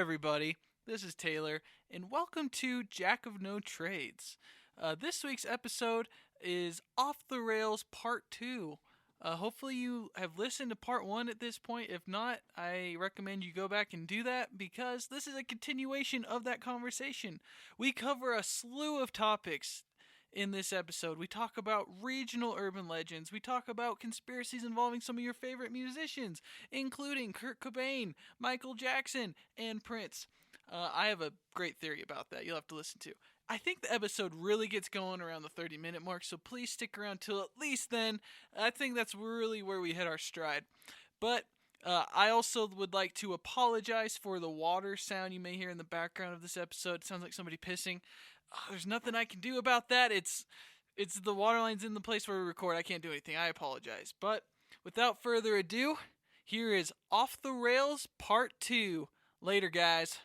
everybody. This is Taylor, and welcome to Jack of No Trades. This week's episode is Off the Rails Part 2. Hopefully, you have listened to Part 1 at this point. If not, I recommend you go back and do that because this is a continuation of that conversation. We cover a slew of topics in this episode. We talk about regional urban legends. We talk about conspiracies involving some of your favorite musicians, including Kurt Cobain, Michael Jackson, and Prince. I have a great theory about that you'll have to listen to. I think the episode really gets going around the 30-minute mark, so please stick around till at least then. I think that's really where we hit our stride. But I also would like to apologize for the water sound you may hear in the background of this episode. It sounds like somebody pissing. There's nothing I can do about that. It's the water line's in the place where we record. I can't do anything. I apologize. But without further ado, here is Off the Rails Part 2. Later, guys.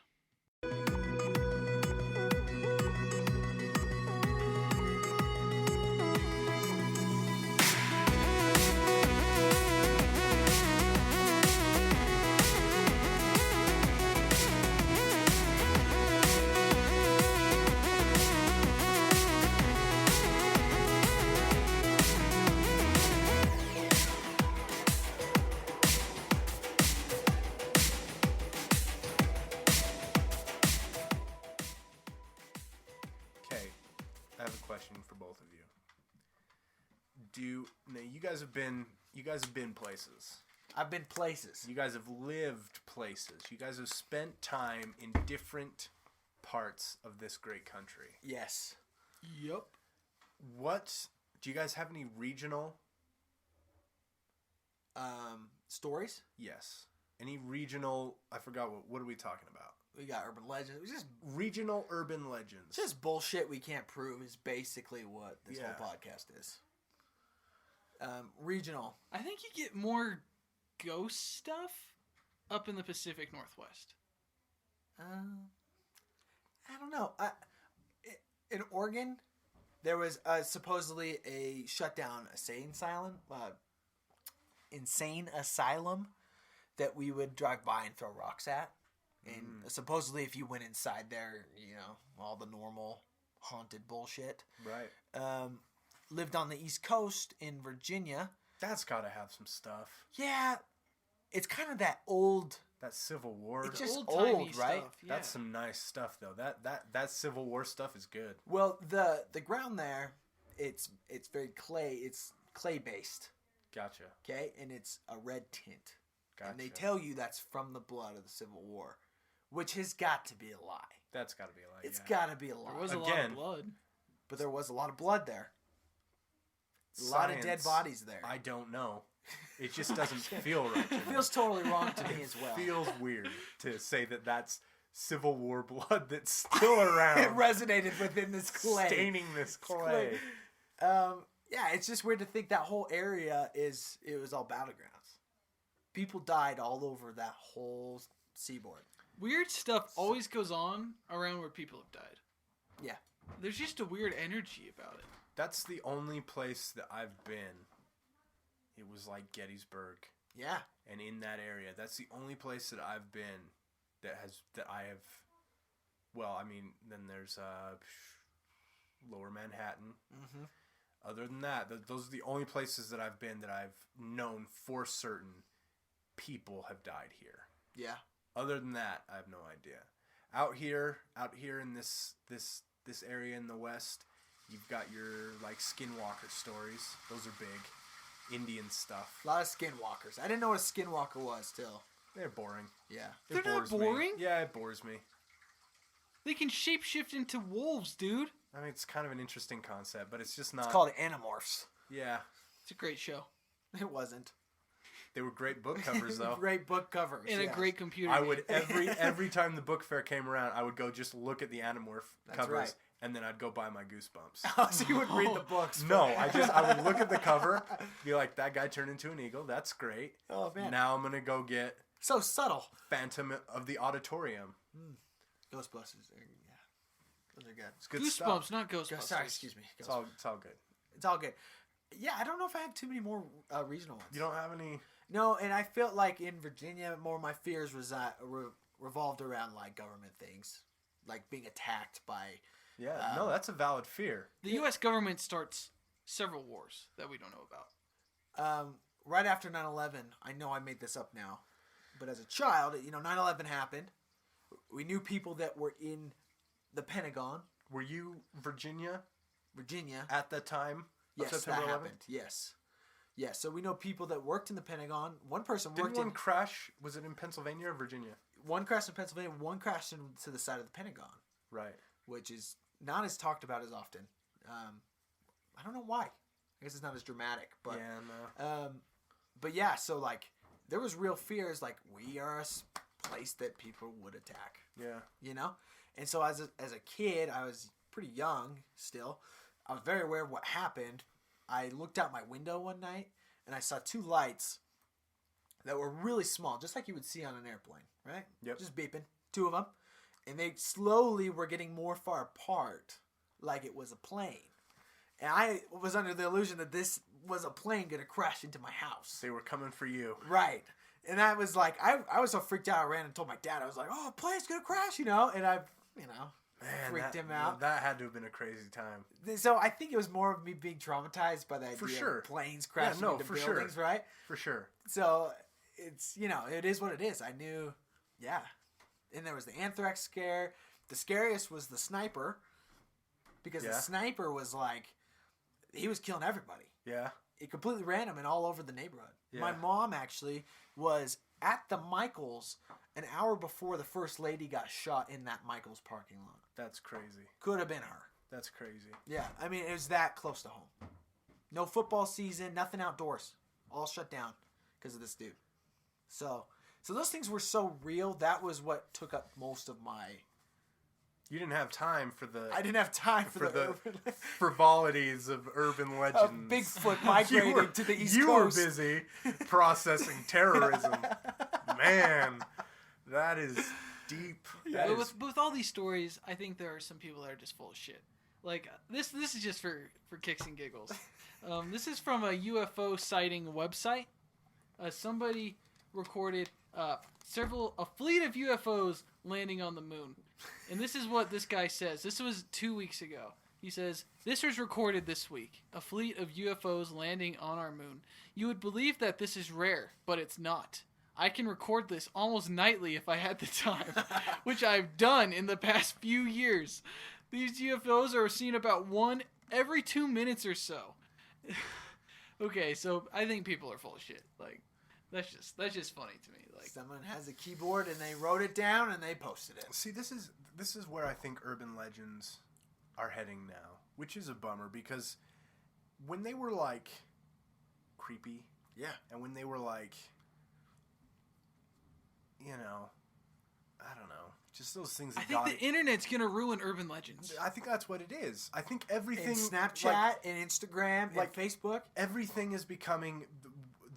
For both of you. You guys have been places. I've been places. You guys have lived places. You guys have spent time in different parts of this great country. Yes. Yep. Do you guys have any regional stories? Yes. Any regional, I forgot what are we talking about? We got urban legends. We just regional urban legends. Just bullshit we can't prove is basically what this whole podcast is. Regional. I think you get more ghost stuff up in the Pacific Northwest. I don't know. In Oregon, there was supposedly a shutdown insane asylum that we would drive by and throw rocks at. And supposedly if you went inside there, all the normal haunted bullshit. Right. Lived on the East Coast in Virginia. That's got to have some stuff. Yeah. It's kind of that old... That Civil War. It's just old, right? Stuff, yeah. That's some nice stuff, though. That Civil War stuff is good. Well, the ground there, it's very clay. It's clay-based. Gotcha. Okay? And it's a red tint. Gotcha. And they tell you that's from the blood of the Civil War. Which has got to be a lie. That's got to be a lie. It's got to be a lie. There was a lot of blood. But there was a lot of blood there. A lot of dead bodies there. I don't know. It just doesn't feel right. It feels totally wrong to me as well. It feels weird to say that that's Civil War blood that's still around. It resonated within this clay. Staining this clay. Yeah, it's just weird to think that whole area it was all battlegrounds. People died all over that whole seaboard. Weird stuff always goes on around where people have died. Yeah. There's just a weird energy about it. That's the only place that I've been. It was like Gettysburg. Yeah. And in that area, that's the only place that I've been then there's Lower Manhattan. Mm-hmm. Other than that, those are the only places that I've been that I've known for certain people have died here. Yeah. Other than that, I have no idea. Out here in this area in the West, you've got your like skinwalker stories. Those are big. Indian stuff. A lot of skinwalkers. I didn't know what a skinwalker was till. They're boring. Yeah. They're not boring? Yeah, it bores me. They can shapeshift into wolves, dude. I mean, it's kind of an interesting concept, but it's just not... It's called Animorphs. Yeah. It's a great show. It wasn't. They were great book covers, though. Great book covers. And a great computer I game. would, every time the book fair came around, I would go just look at the Animorph covers, right. and then I'd go buy my Goosebumps. Oh, so you would read the books. No, I would look at the cover, be like, that guy turned into an eagle. That's great. Oh, man. Now I'm going to go get... So subtle. Phantom of the Auditorium. Ghostbusters. Yeah. Those are good. It's good Goosebumps, stuff. not Ghostbusters. Sorry, excuse me. It's all good. It's all good. Yeah, I don't know if I have too many more regional ones. You don't have any... No, and I felt like in Virginia, more of my fears revolved around like government things, like being attacked by. Yeah, no, that's a valid fear. The U.S. government starts several wars that we don't know about. Right after 9/11, I know I made this up now, but as a child, 9/11 happened. We knew people that were in the Pentagon. Were you Virginia At the time? Yes, September that 11th? happened. Yes. So we know people that worked in the Pentagon. One person Didn't worked one in... crash? Was it in Pennsylvania or Virginia? One crashed in Pennsylvania, one crashed into the side of the Pentagon. Right. Which is not as talked about as often. I don't know why. I guess it's not as dramatic. But, Yeah, no. But yeah, so like, there was real fears, like, we are a place that people would attack. Yeah. And so as a kid, I was pretty young still. I was very aware of what happened. I looked out my window one night, and I saw two lights that were really small, just like you would see on an airplane, right? Yep. Just beeping. Two of them. And they slowly were getting more far apart, like it was a plane. And I was under the illusion that this was a plane going to crash into my house. They were coming for you. Right. And I was like, I was so freaked out, I ran and told my dad. I was like, oh, a plane's going to crash, And I, Man, freaked him out. That had to have been a crazy time. So I think it was more of me being traumatized by the idea of planes crashing into buildings, right? For sure. So it's, it is what it is. I knew, yeah. And there was the anthrax scare. The scariest was the sniper, because the sniper was like, he was killing everybody. Yeah. It completely random and all over the neighborhood. Yeah. My mom actually was at the Michaels an hour before the first lady got shot in that Michaels parking lot. That's crazy. Could have been her. That's crazy. Yeah, I mean, it was that close to home. No football season, nothing outdoors. All shut down because of this dude. So those things were so real. That was what took up most of my... You didn't have time for the... I didn't have time for the frivolities of urban legends. Of Bigfoot migrating to the East Coast. You were busy processing terrorism. Man, that is deep. Yeah, but with all these stories, I think there are some people that are just full of shit. Like, this is just for kicks and giggles. This is from a UFO sighting website. Somebody recorded a fleet of UFOs landing on the moon. And this is what this guy says. This was 2 weeks ago. He says, "This was recorded this week. A fleet of UFOs landing on our moon. You would believe that this is rare, but it's not. I can record this almost nightly if I had the time, which I've done in the past few years. These UFOs are seen about one every 2 minutes or so." Okay, so I think people are full of shit. Like, that's just funny to me. Like, someone has a keyboard and they wrote it down and they posted it. See, this is where I think urban legends are heading now, which is a bummer, because when they were like creepy, and when they were like, I don't know, just those things that I think the internet's gonna ruin urban legends. I think that's what it is. I think everything, and Snapchat and Instagram and Facebook, everything is becoming.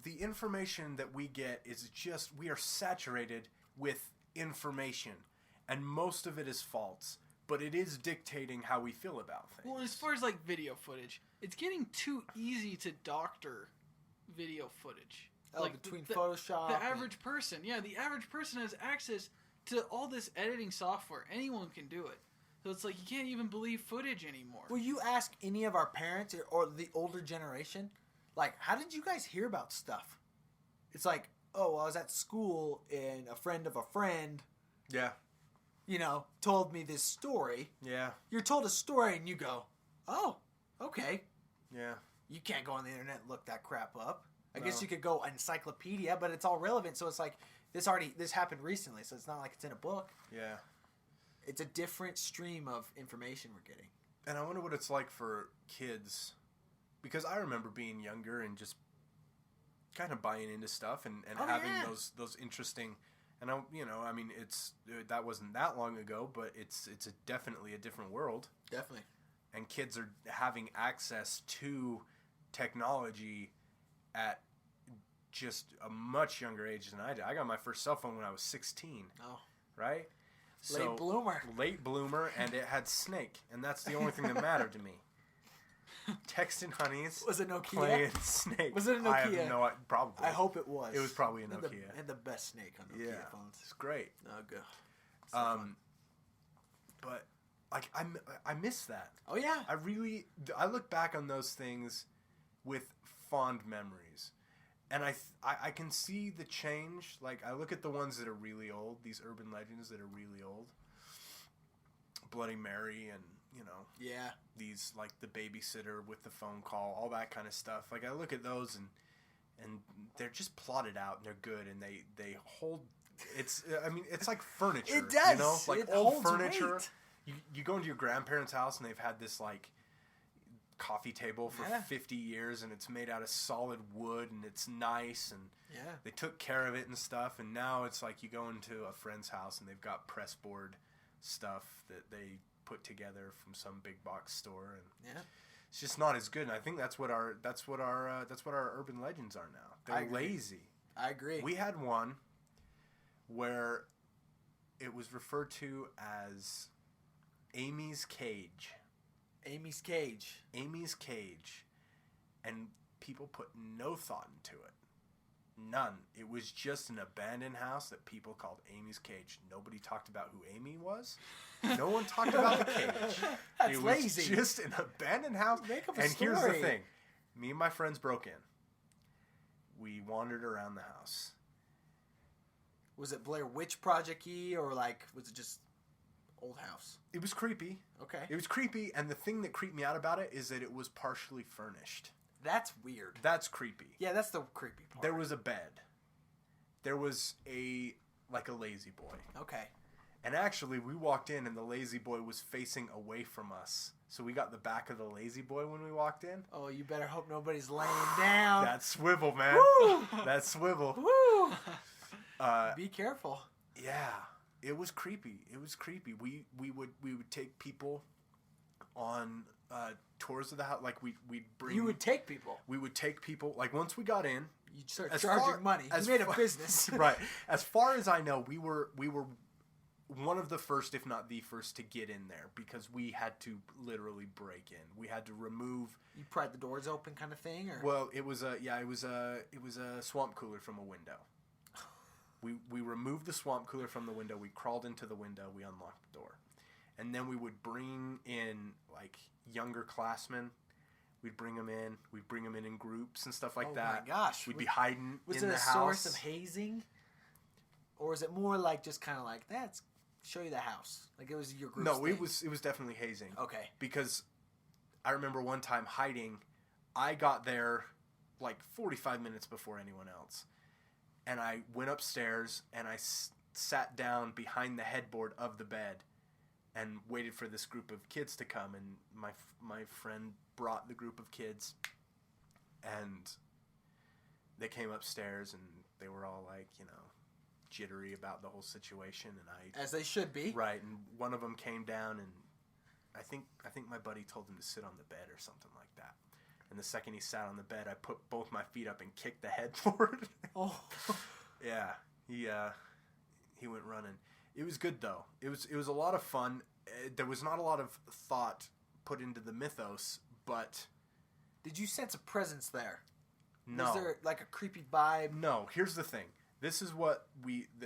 The information that we get is just, we are saturated with information, and most of it is false, but it is dictating how we feel about things. Well, as far as like video footage, it's getting too easy to doctor video footage. Like between Photoshop, the average person, the average person has access to all this editing software. Anyone can do it. So it's like you can't even believe footage anymore. Will you ask any of our parents or the older generation, like, how did you guys hear about stuff? It's like, oh, well, I was at school and a friend of a friend, told me this story. Yeah. You're told a story and you go, oh, okay. Yeah. You can't go on the internet and look that crap up. I guess you could go encyclopedia, but it's all relevant. So it's like, this happened recently, so it's not like it's in a book. Yeah. It's a different stream of information we're getting. And I wonder what it's like for kids, because I remember being younger and just kind of buying into stuff and having those interesting, and that wasn't that long ago, but it's definitely a different world. Definitely. And kids are having access to technology at just a much younger age than I did. I got my first cell phone when I was 16. Oh. Right? Late bloomer. Late bloomer, and it had Snake, and that's the only thing that mattered to me. Texting honeys. Was it Nokia? Playing Snake. Was it a Nokia? I have no idea. Probably. I hope it was. It was probably a Nokia. And the best Snake on Nokia phones. It's great. Oh, good. So fun. But like I miss that. Oh yeah. I look back on those things with fond memories. And I can see the change. Like, I look at the ones that are really old, these urban legends that are really old. Bloody Mary and, Yeah. these, like, the babysitter with the phone call, all that kind of stuff. Like, I look at those and they're just plotted out and they're good and they hold... It's like furniture. It does. You know? Like, it old holds furniture. Weight. You go into your grandparents' house and they've had this, like... coffee table for 50 years and it's made out of solid wood and it's nice and they took care of it and stuff, and now it's like you go into a friend's house and they've got pressboard stuff that they put together from some big box store, and it's just not as good. And I think that's what our urban legends are now. They're lazy. I agree. We had one where it was referred to as Amy's Cage. Amy's Cage. Amy's Cage. And people put no thought into it. None. It was just an abandoned house that people called Amy's Cage. Nobody talked about who Amy was. No one talked about the cage. That's it lazy. was just an abandoned house. Make up a and story. Here's the thing. Me and my friends broke in. We wandered around the house. Was it Blair Witch Project-y, or like was it just old house? It was creepy. Okay. It was creepy, and the thing that creeped me out about it is that it was partially furnished. That's weird. That's creepy. Yeah, that's the creepy part. There was a bed. There was a lazy boy. Okay. And actually, we walked in, and the lazy boy was facing away from us. So we got the back of the lazy boy when we walked in. Oh, you better hope nobody's laying down. That swivel, man. Woo! That swivel. Woo! Be careful. Yeah. It was creepy. It was creepy. We would take people on tours of the house. Like we'd bring. You would take people. We would take people. Like once we got in, you'd start charging money. You made a business, right? As far as I know, we were one of the first, if not the first, to get in there because we had to literally break in. We had to remove. You pried the doors open, kind of thing, or it was a swamp cooler from a window. We removed the swamp cooler from the window. We crawled into the window. We unlocked the door. And then we would bring in, like, younger classmen. We'd bring them in. We'd bring them in groups and stuff like that. Oh, my gosh. We'd be hiding in the house. Was it a source of hazing? Or is it more like just kind of like, let's show you the house? Like, it was your group No, it was definitely hazing. Okay. Because I remember one time hiding. I got there, like, 45 minutes before anyone else. And I went upstairs and I sat down behind the headboard of the bed and waited for this group of kids to come. And my friend brought the group of kids, and they came upstairs and they were all like, jittery about the whole situation. And as they should be. Right. And one of them came down, and I think my buddy told him to sit on the bed or something like that. And the second he sat on the bed, I put both my feet up and kicked the headboard. Oh. Yeah. He went running. It was good, though. It was a lot of fun. There was not a lot of thought put into the mythos, but... Did you sense a presence there? No. Was there, like, a creepy vibe? No. Here's the thing. This is what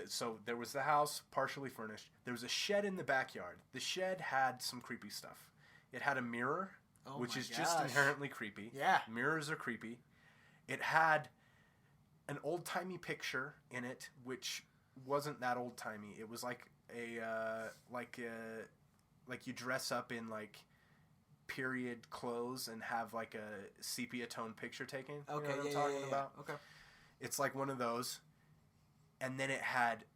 so there was the house, partially furnished. There was a shed in the backyard. The shed had some creepy stuff. It had a mirror... which is just inherently creepy. Yeah. Mirrors are creepy. It had an old-timey picture in it, which wasn't that old-timey. It was like you dress up in, like, period clothes and have, like, a sepia-tone picture taken. Okay, you know what I'm talking about? Okay. It's like one of those. And then it had,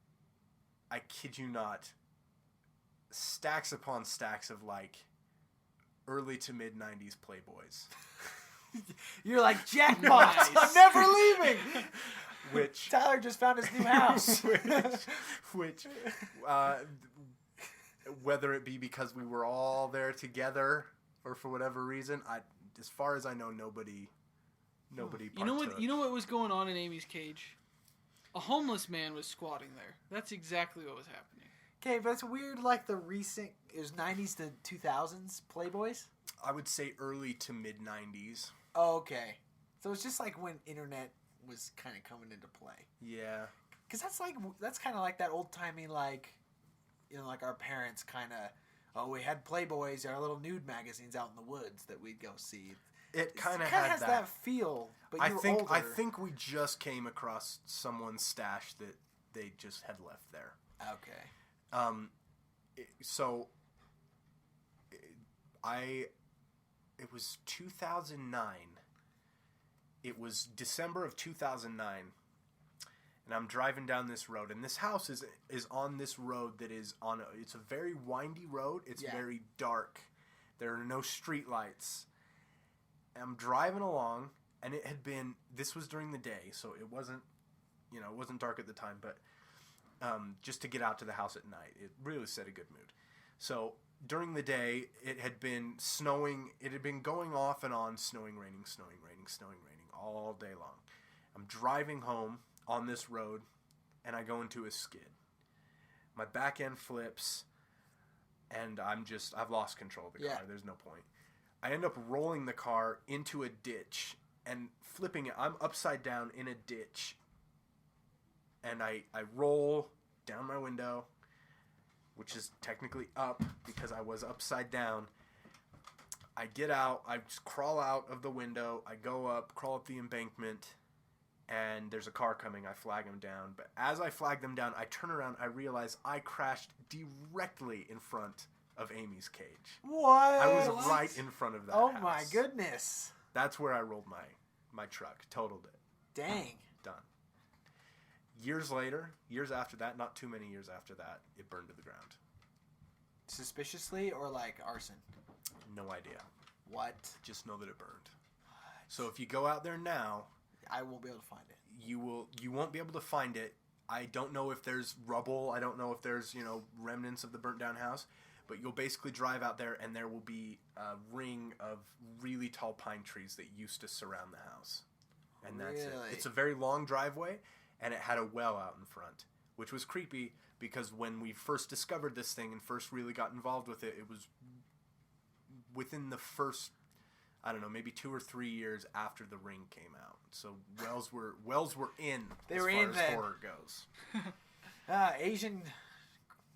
I kid you not, stacks upon stacks of, like, early to mid 90s Playboys. You're like, jackpot! Nice. I'm never leaving! Which Tyler just found his new house. which whether it be because we were all there together or for whatever reason, as far as I know, nobody partook. You know what was going on in Amy's Cage? A homeless man was squatting there. That's exactly what was happening. Okay, but it's weird. Like the recent, it was 90s to 2000s Playboys. I would say early to mid 90s. Oh, okay. So it's just like when internet was kind of coming into play. Yeah. Because that's kind of like that old timey, like, like our parents kind of, we had Playboys, our little nude magazines out in the woods that we'd go see. It kind of has that feel, but I you're think older. I think we just came across someone's stash that they just had left there. Okay. So it was 2009. It was December of 2009. And I'm driving down this road, and this house is on this road that is it's a very windy road. It's very dark. There are no street lights. And I'm driving along, and this was during the day, so it wasn't dark at the time, but just to get out to the house at night. It really set a good mood. So during the day, it had been snowing. It had been going off and on, snowing, raining, all day long. I'm driving home on this road, and I go into a skid. My back end flips, and I've lost control of the car. There's no point. I end up rolling the car into a ditch and flipping it. I'm upside down in a ditch, and I roll down my window, which is technically up because I was upside down. I get out. I just crawl out of the window. I go up, crawl up the embankment, and there's a car coming. I flag them down. But as I flag them down, I turn around. I realize I crashed directly in front of Amy's cage. What? I was right in front of that house. Oh, my goodness. That's where I rolled my truck. Totaled it. Dang. Done. Years later, years after that, not too many years after that, it burned to the ground. Suspiciously or like arson? No idea. What? Just know that it burned. So if you go out there now, I won't be able to find it. You won't be able to find it. I don't know if there's rubble. I don't know if there's, remnants of the burnt down house. But you'll basically drive out there, and there will be a ring of really tall pine trees that used to surround the house. And that's it. It's a very long driveway, and it had a well out in front, which was creepy because when we first discovered this thing and first really got involved with it, it was within the first, I don't know, maybe 2 or 3 years after the ring came out. So wells were in as far as horror goes. Asian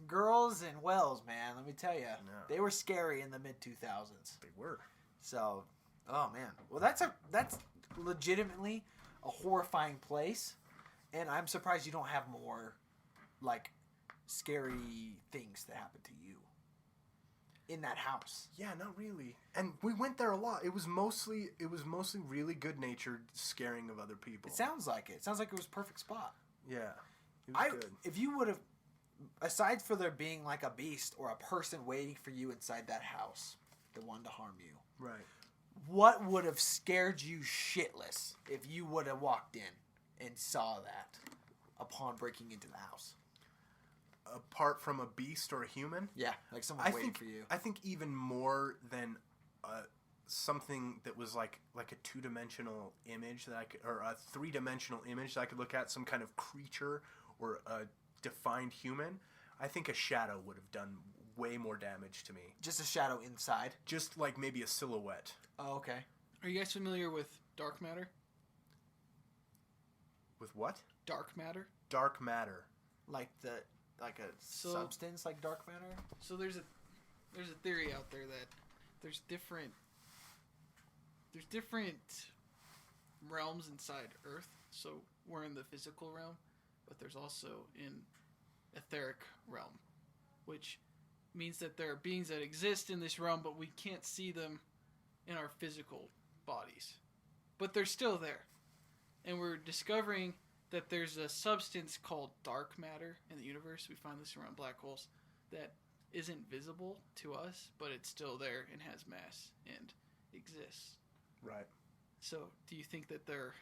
girls and wells, man, let me tell you, they were scary in the mid 2000s. They were. So, oh man, well that's legitimately a horrifying place, and I'm surprised you don't have more like scary things that happen to you in that house. Yeah, not really. And we went there a lot. It was mostly really good-natured scaring of other people. It sounds like it. It sounds like it was a perfect spot. Yeah. It was good. If you would have, aside for there being like a beast or a person waiting for you inside that house that wanted to harm you. Right. What would have scared you shitless if you would have walked in and saw that upon breaking into the house? Apart from a beast or a human? Yeah, like someone waiting for you. I think even more than something that was like a two-dimensional image that I could, or a three-dimensional image that I could look at, some kind of creature or a defined human, I think a shadow would have done way more damage to me. Just a shadow inside? Just like maybe a silhouette. Oh, okay. Are you guys familiar with dark matter? With what? Dark matter? Dark matter. Like a substance like dark matter? So there's a theory out there that there's different realms inside Earth. So we're in the physical realm, but there's also an etheric realm, which means that there are beings that exist in this realm, but we can't see them in our physical bodies. But they're still there. And we're discovering that there's a substance called dark matter in the universe. We find this around black holes that isn't visible to us, but it's still there and has mass and exists. Right. So, do you think that there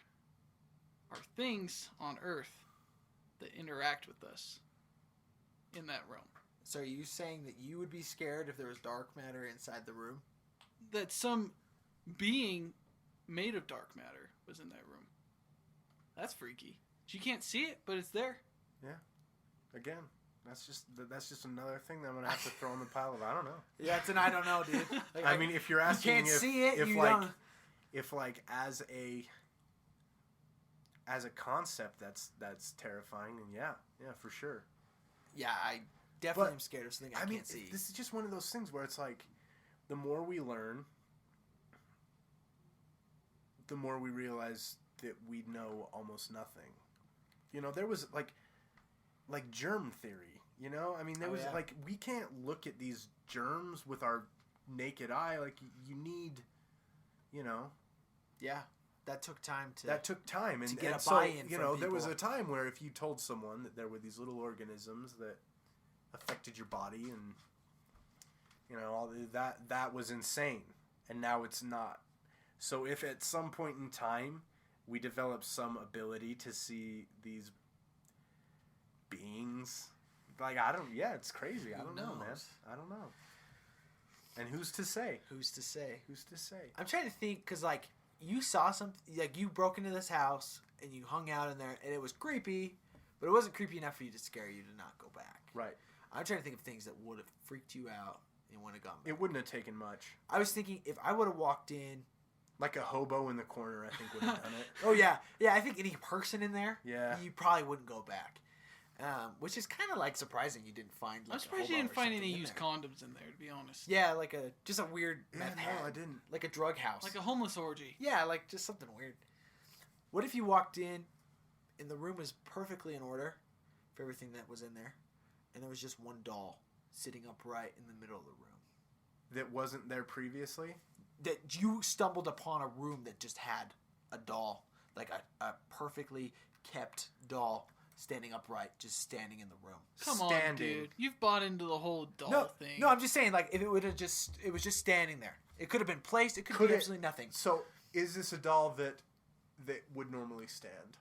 are things on Earth that interact with us in that realm? So are you saying that you would be scared if there was dark matter inside the room? That some being made of dark matter was in that room. That's freaky. You can't see it, but it's there. Yeah. Again, That's just another thing that I'm gonna have to throw in the pile of I don't know. Yeah, it's an I don't know, dude. Like, I mean, if you're asking, you can't see it, if as a concept, that's terrifying, and yeah, for sure. Yeah, I definitely am scared of something I can't see. This is just one of those things where it's like, the more we learn, the more we realize that we know almost nothing. You know, there was like germ theory, you know? I mean, there was like, we can't look at these germs with our naked eye. Like, you need, you know. Yeah. That took time to get a buy-in. You know, there was a time where if you told someone that there were these little organisms that affected your body, and you know, all that was insane, and now it's not. So if at some point in time we develop some ability to see these beings, like, it's crazy. I don't know, man. I don't know. And who's to say? Who's to say? I'm trying to think, because, like, you saw something, like, you broke into this house, and you hung out in there, and it was creepy, but it wasn't creepy enough for you to scare you to not go back. Right. I'm trying to think of things that would have freaked you out and would have gone back. It wouldn't have taken much. I was thinking, if I would have walked in... Like a hobo in the corner, I think, would have done it. Oh, yeah. Yeah, I think any person in there, yeah, you probably wouldn't go back. Which is kind of, like, surprising you didn't find, like, I'm surprised you didn't find any used condoms in there, to be honest. Yeah, like just a weird meth head. No, I didn't. Like a drug house. Like a homeless orgy. Yeah, like just something weird. What if you walked in, and the room was perfectly in order for everything that was in there, and there was just one doll sitting upright in the middle of the room? That wasn't there previously? That you stumbled upon a room that just had a doll, like a perfectly kept doll standing upright, just standing in the room. Come on, dude. You've bought into the whole doll thing. No, I'm just saying, like, if it would have it was just standing there. It could have been placed. It could be absolutely nothing. So, is this a doll that would normally stand?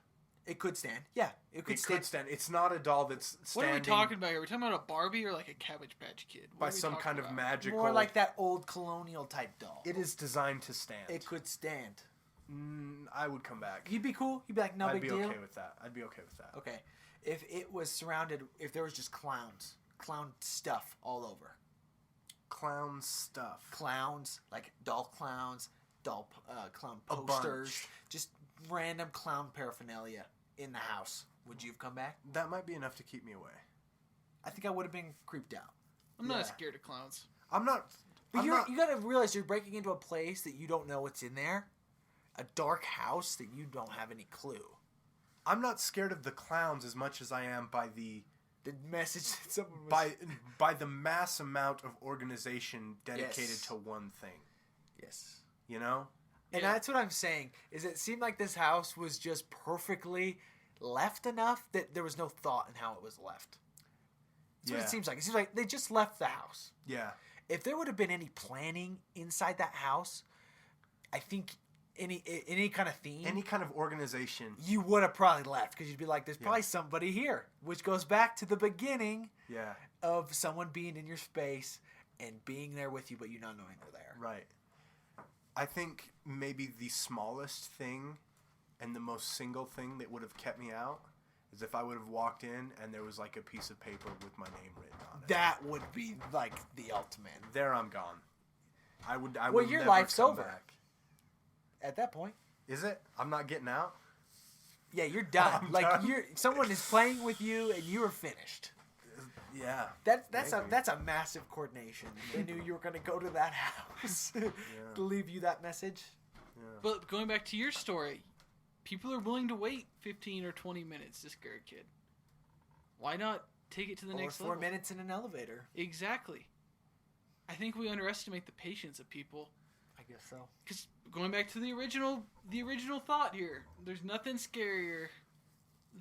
It could stand. Yeah, it could stand. It's not a doll that's standing. What are we talking about here? Are we talking about a Barbie or like a Cabbage Patch Kid? By some kind of magical... More like that old colonial type doll. It is designed to stand. It could stand. I would come back. You'd be cool? You'd be like, no big deal? I'd be okay with that. Okay. If it was surrounded... If there was just clowns. Clown stuff all over. Clown stuff. Clowns. Like doll clowns. Clown posters. Just random clown paraphernalia in the house. Would you have come back? That might be enough to keep me away. I think I would have been creeped out. I'm not scared of clowns. I'm not... But you gotta realize you're breaking into a place that you don't know what's in there. A dark house that you don't have any clue. I'm not scared of the clowns as much as I am by the message that someone was... by the mass amount of organization dedicated to one thing. Yes. You know? And that's what I'm saying, is it seemed like this house was just perfectly left enough that there was no thought in how it was left. That's what it seems like. It seems like they just left the house. Yeah. If there would have been any planning inside that house, I think any kind of theme, any kind of organization, you would have probably left, because you'd be like, there's probably somebody here, which goes back to the beginning of someone being in your space and being there with you, but you not knowing they're there. Right. I think maybe the smallest thing and the most single thing that would have kept me out is if I would have walked in and there was like a piece of paper with my name written on it. That would be like the ultimate. There, I'm gone. I would your never life's come over. Back. At that point. Is it? I'm not getting out? Yeah, you're done. Someone is playing with you and you are finished. Yeah. That's a massive coordination. They knew you were going to go to that house to leave you that message. Yeah. But going back to your story, people are willing to wait 15 or 20 minutes to scare a kid. Why not take it to the next level? 4 minutes in an elevator. Exactly. I think we underestimate the patience of people. I guess so. Because going back to the original thought here, there's nothing scarier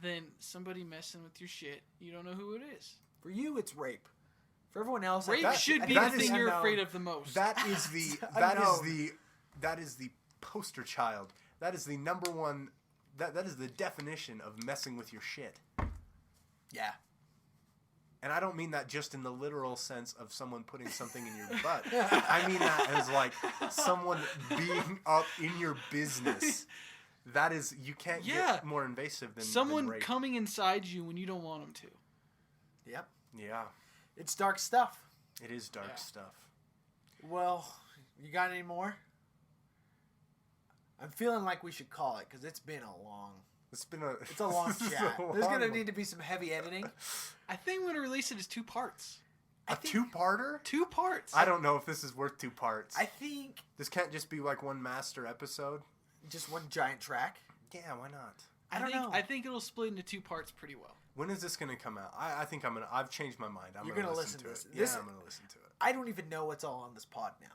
than somebody messing with your shit. You don't know who it is. For you, it's rape. For everyone else, rape should be the thing you're afraid of the most. That is the poster child. That is the number one. That is the definition of messing with your shit. Yeah. And I don't mean that just in the literal sense of someone putting something in your butt. I mean that as like someone being up in your business. That is, you can't get more invasive than someone rape. Coming inside you when you don't want them to. Yep. Yeah. It's dark stuff. It is dark stuff. Well, you got any more? I'm feeling like we should call it because it's been a long... It's a long chat. There's going to need to be some heavy editing. I think I'm going to release it as 2 parts. A two-parter? 2 parts. I don't know if this is worth 2 parts. I think... This can't just be like one master episode. Just one giant track? Yeah, why not? I don't know. I think it'll split into 2 parts pretty well. When is this going to come out? I think I've changed my mind. You're going to listen to it. Yeah, I'm going to listen to it. I don't even know what's all on this pod now.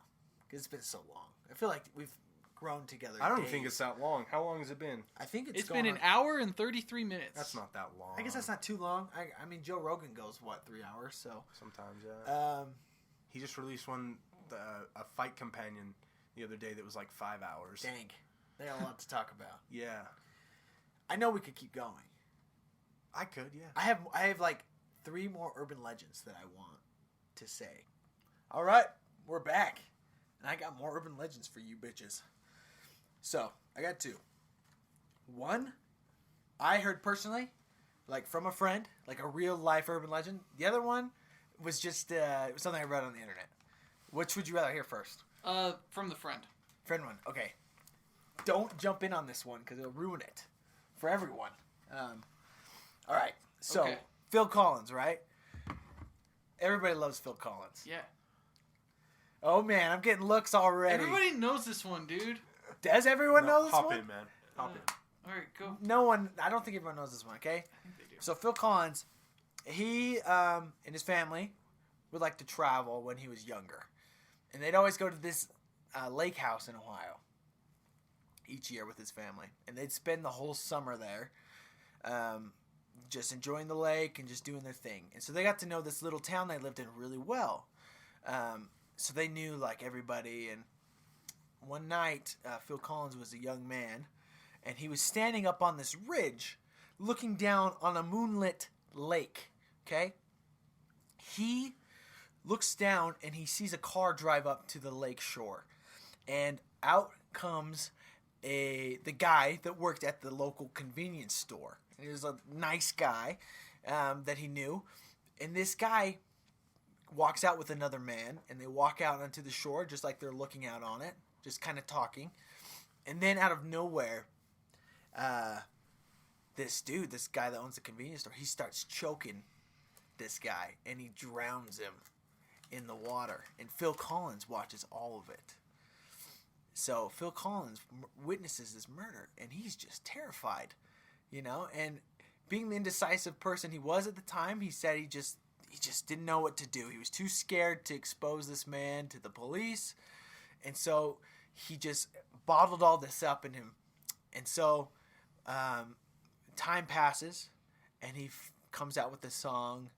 Because it's been so long. I feel like we've grown together. I don't even think it's that long. How long has it been? I think it's been an hour and 33 minutes. That's not that long. I guess that's not too long. I mean, Joe Rogan goes, 3 hours? So sometimes, yeah. He just released a fight companion the other day that was like 5 hours. Dang. They got a lot to talk about. Yeah. I know we could keep going. I could, yeah. I have like 3 more urban legends that I want to say. All right, we're back. And I got more urban legends for you bitches. So, I got 2. One, I heard personally, like from a friend, like a real life urban legend. The other one was just something I read on the internet. Which would you rather hear first? From the friend. Friend one. Okay. Don't jump in on this one because it'll ruin it for everyone. All right. So, okay. Phil Collins, right? Everybody loves Phil Collins. Yeah. Oh, man. I'm getting looks already. Everybody knows this one, dude. Does everyone know this one? Hop in, man. Hop in. All right, go. No one. I don't think everyone knows this one, okay? I think they do. So, Phil Collins, he and his family would like to travel when he was younger. And they'd always go to this lake house in Ohio each year with his family. And they'd spend the whole summer there just enjoying the lake and just doing their thing. And so they got to know this little town they lived in really well. So they knew, like, everybody. And one night, Phil Collins was a young man. And he was standing up on this ridge looking down on a moonlit lake. Okay? He looks down and he sees a car drive up to the lake shore. And out comes the guy that worked at the local convenience store. And he was a nice guy that he knew. And this guy walks out with another man. And they walk out onto the shore just like they're looking out on it. Just kind of talking. And then out of nowhere, this guy that owns the convenience store, he starts choking this guy. And he drowns him in the water. And Phil Collins watches all of it. So Phil Collins witnesses this murder, and he's just terrified, you know. And being the indecisive person he was at the time, he said he just didn't know what to do. He was too scared to expose this man to the police, and so he just bottled all this up in him. And so time passes, and he comes out with the song,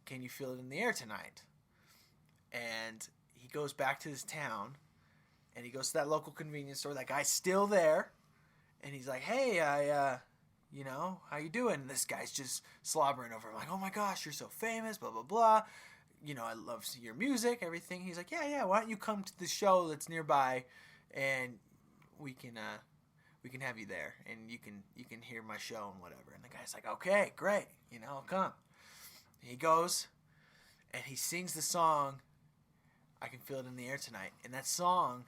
"Can You Feel It in the Air Tonight?" And he goes back to his town. And he goes to that local convenience store. That guy's still there. And he's like, hey, how you doing? And this guy's just slobbering over him. Like, oh my gosh, you're so famous, blah, blah, blah. You know, I love your music, everything. He's like, yeah, why don't you come to the show that's nearby and we can have you there. And you can hear my show and whatever. And the guy's like, okay, great. I'll come. And he goes and he sings the song, I Can Feel It in the Air Tonight. And that song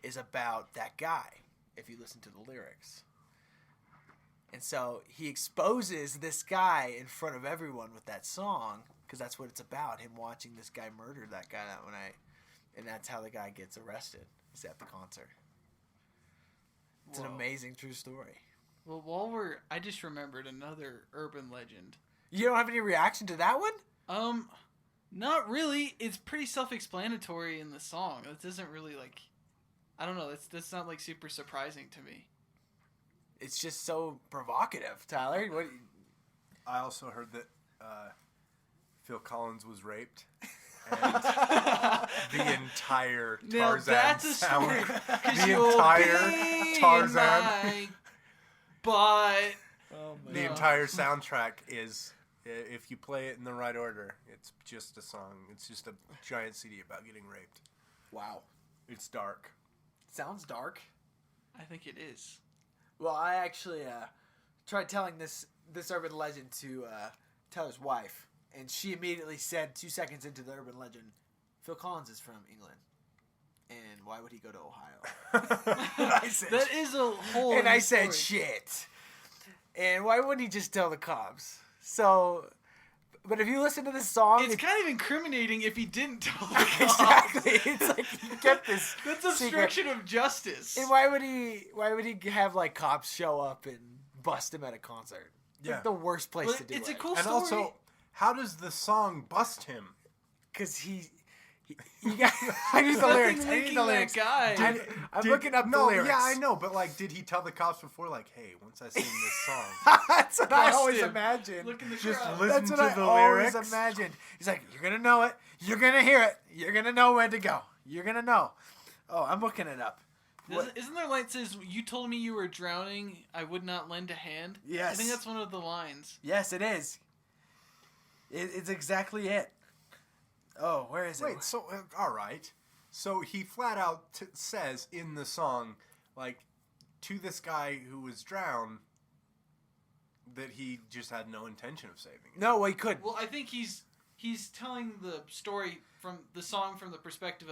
is about that guy, if you listen to the lyrics. And so he exposes this guy in front of everyone with that song, because that's what it's about, him watching this guy murder that guy that night. And that's how the guy gets arrested, is at the concert. It's an amazing true story. Well, I just remembered another urban legend. You don't have any reaction to that one? Not really. It's pretty self-explanatory in the song. It doesn't really, like... I don't know. That's not, like, super surprising to me. It's just so provocative, Tyler. I also heard that Phil Collins was raped. And the entire Tarzan that's a story. The entire Tarzan. But... The entire soundtrack is... If you play it in the right order, it's just a song. It's just a giant CD about getting raped. Wow. It's dark. Sounds dark. I think it is. Well, I actually tried telling this urban legend to Tyler's wife And she immediately said 2 seconds into the urban legend, Phil Collins is from England. And why would he go to Ohio? I said, that is a whole. and I said, story. shit. And why wouldn't he just tell the cops? So, but if you listen to this song, It's kind of incriminating if he didn't tell the cops. exactly. It's like he kept this. That's secret. obstruction of justice. And why would he have like cops show up and bust him at a concert? It's like the worst place But to do it's it. a cool And story. also, how does the song bust him? Because he got. I need the lyrics. I need the lyrics. That guy. I'm looking up the lyrics. Yeah, I know, but like, did he tell the cops before? Like, hey, once I sing this song, That's what I Bust always him. imagined. Look in the just crowd. listen That's to what the I lyrics. always imagined. He's like, you're gonna know it. You're gonna hear it. You're gonna know when to go. You're gonna know. Oh, I'm looking it up. Isn't there a line that says, "You told me you were drowning, I would not lend a hand"? Yes. I think that's one of the lines. Yes, it is. It's exactly it. Oh, where is it? Wait, so all right, so he flat out says in the song, like, to this guy who was drowned, that he just had no intention of saving him. No, well, he could. Well, I think he's telling the story from the song from the perspective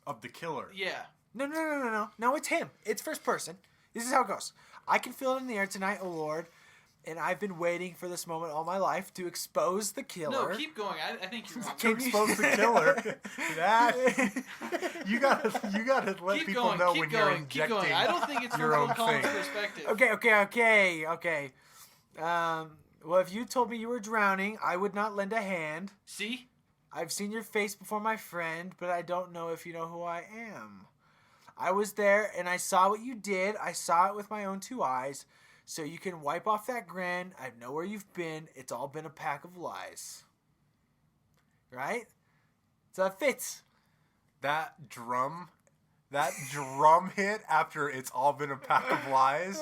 of the killer. Yeah. No. No, it's him. It's first person. This is how it goes. I can feel it in the air tonight, O Lord, and I've been waiting for this moment all my life to expose the killer. No, keep going. I think you're wrong. To expose the killer. That you gotta let Keep people going, know keep when going, you're keep injecting. going. I don't think it's from your Phil own Collins' thing. perspective. Okay. Well, if you told me you were drowning, I would not lend a hand. See? I've seen your face before, my friend, but I don't know if you know who I am. I was there, and I saw what you did. I saw it with my own 2 eyes. So you can wipe off that grin. I know where you've been. It's all been a pack of lies. Right? So it fits. That drum hit after it's all been a pack of lies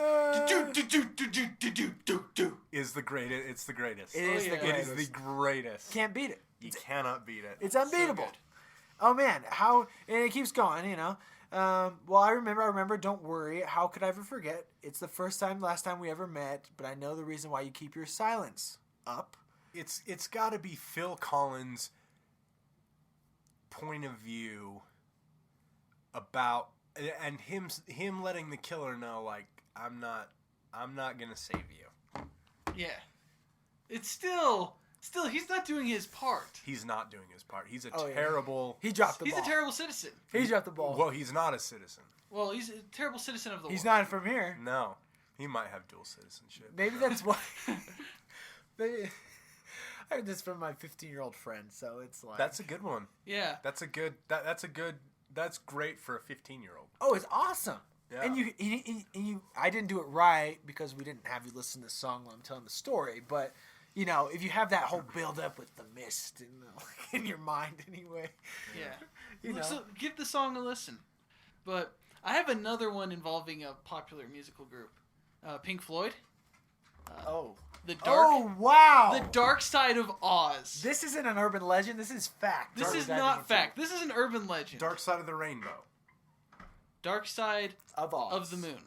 is the greatest. It's the greatest. It is yeah. the It greatest. is the greatest. Can't beat it. You cannot beat it. It's unbeatable. So good. Oh man, how and it keeps going, you know. Well, I remember. Don't worry. How could I ever forget? It's the last time we ever met. But I know the reason why you keep your silence up. It's got to be Phil Collins' point of view about, and him letting the killer know, like, I'm not gonna save you. Yeah. It's still he's not doing his part. He's not doing his part. He's a Oh, yeah. terrible. He dropped the He's ball. a terrible citizen. He dropped the ball. Well, he's not a citizen. Well, he's a terrible citizen of the He's world. not from here. No, he might have dual citizenship. Maybe that's why. Maybe, I heard this from my 15-year-old friend, so it's like That's a good one. Yeah. That's great for a 15-year-old. Oh, it's awesome. Yeah. And you, I didn't do it right because we didn't have you listen to the song while I'm telling the story. But you know, if you have that whole build up with the mist in your mind, anyway. Yeah. You know. So give the song a listen. But I have another one involving a popular musical group, Pink Floyd. The dark. Oh wow! The Dark Side of Oz. This isn't an urban legend. This is fact. This We're is diving not into. fact. This is an urban legend. Dark Side of the Rainbow. Dark Side Of Oz. of the Moon.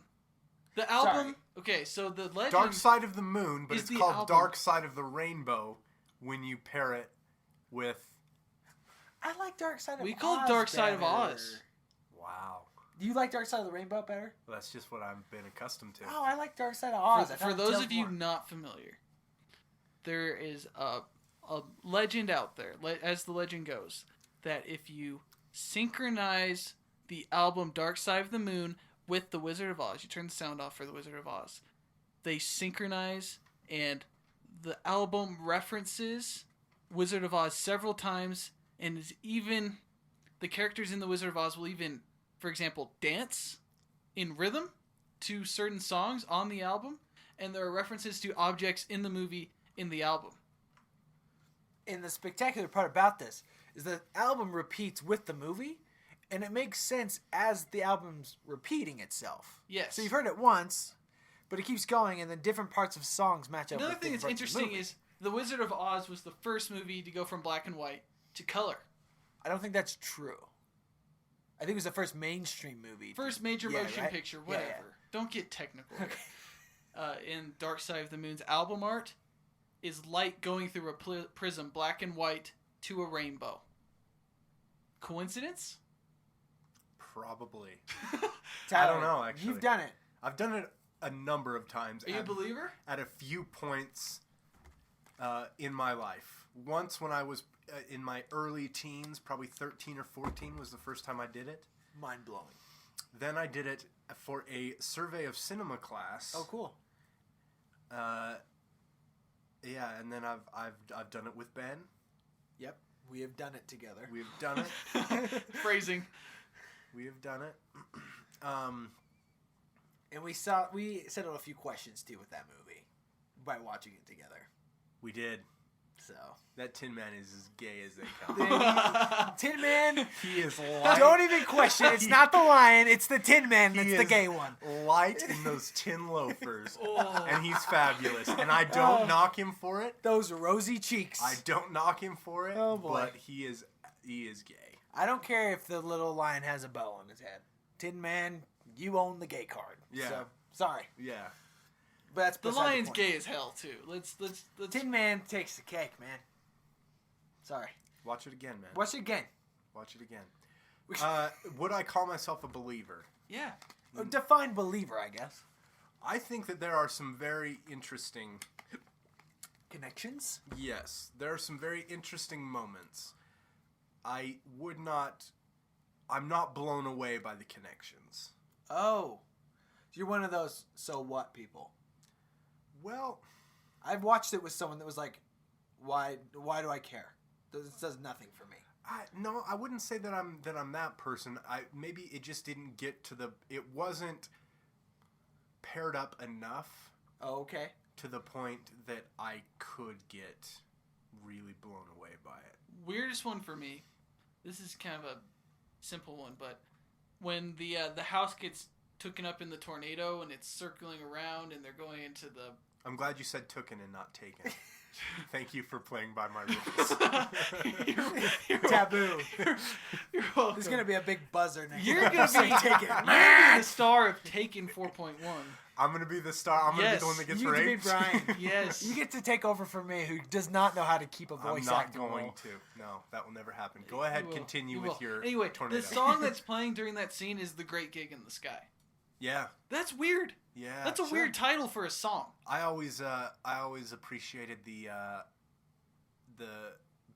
The album. Okay, so the legend. Dark Side of the Moon, but is it's the called album. Dark Side of the Rainbow when you pair it with. I like Dark Side of We Oz. call it Dark Side of better. Oz. Wow. Do you like Dark Side of the Rainbow better? Well, that's just what I've been accustomed to. Oh, I like Dark Side of Oz. I For found it those tells of you more. not familiar, there is a legend out there, as the legend goes, that if you synchronize the album Dark Side of the Moon with The Wizard of Oz, you turn the sound off for The Wizard of Oz, they synchronize, and the album references Wizard of Oz several times, and is even the characters in The Wizard of Oz will even, for example, dance in rhythm to certain songs on the album, and there are references to objects in the movie in the album. And the spectacular part about this is the album repeats with the movie, and it makes sense as the album's repeating itself. Yes. So you've heard it once, but it keeps going, and then different parts of songs match up. Another with thing that's different parts of the interesting movie. is The Wizard of Oz was the first movie to go from black and white to color. I don't think that's true. I think it was the first mainstream movie. First major Yeah, motion right? picture, Yeah, whatever. yeah. Don't get technical here. In Dark Side of the Moon's album art, is light going through a prism, black and white, to a rainbow. Coincidence? Probably. Tyler, I don't know, actually. You've done it. I've done it a number of times. Are you a believer? At a few points in my life. Once when I was in my early teens, probably 13 or 14 was the first time I did it. Mind blowing. Then I did it for a survey of cinema class. Oh, cool. Yeah, and then I've done it with Ben. Yep, we have done it together. We have done it. Phrasing. We have done it. And we settled a few questions too with that movie by watching it together. We did. So that Tin Man is as gay as they come. Tin Man, he is light. Don't even question. It's not the lion. It's the Tin Man. That's the gay one. Light in those tin loafers, and he's fabulous. And I don't knock him for it. Those rosy cheeks. I don't knock him for it. Oh boy, but he is gay. I don't care if the little lion has a bow on his head. Tin Man, you own the gay card. Yeah. So, sorry. Yeah. But that's the lion's gay as hell too. Let's. Tin Man takes the cake, man. Sorry. Watch it again, man. Watch it again. Watch it again. Would I call myself a believer? Yeah. Define believer, I guess. I think that there are some very interesting connections. Yes, there are some very interesting moments. I'm not blown away by the connections. Oh. You're one of those so what people. Well, I've watched it with someone that was like, why do I care? This does nothing for me. No, I wouldn't say that I'm that person. Maybe it just didn't get to it wasn't paired up enough. Oh, okay. To the point that I could get really blown away by it. Weirdest one for me. This is kind of a simple one, but when the house gets taken up in the tornado and it's circling around and they're going into the... I'm glad you said tooken and not taken. Thank you for playing by my rules. You're taboo. You're welcome. There's gonna be a big buzzer next. You're gonna be Taken. You're gonna be the star of Taken 4.1. I'm gonna be the star. I'm gonna be the one that gets you raped. You get to be Brian. Yes. You get to take over for me, who does not know how to keep a voice acting. I'm not going to. No, that will never happen. Go ahead, continue with your tornado. The song that's playing during that scene is "The Great Gig in the Sky." Yeah. That's weird. Yeah. That's a weird title for a song. I always appreciated the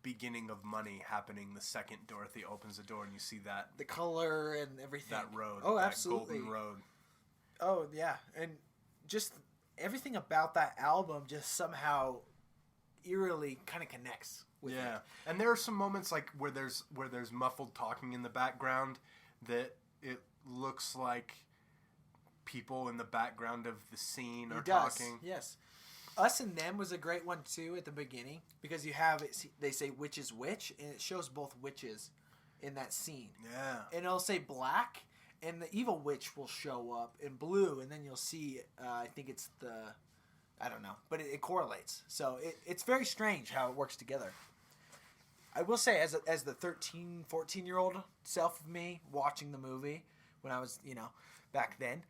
beginning of Money happening the second Dorothy opens the door and you see that the color and everything. That road. Oh, that absolutely. Golden road. Oh yeah, and just everything about that album just somehow eerily kind of connects with it. And there are some moments like where there's muffled talking in the background that it looks like people in the background of the scene are talking. Yes. Us and Them was a great one too at the beginning because you have it. They say which is which, and it shows both witches in that scene. Yeah. And it'll say black, and the evil witch will show up in blue, and then you'll see. I think it's I don't know, but it correlates. So it's very strange how it works together. I will say, as the 13, 14-year-old self of me watching the movie when I was back then.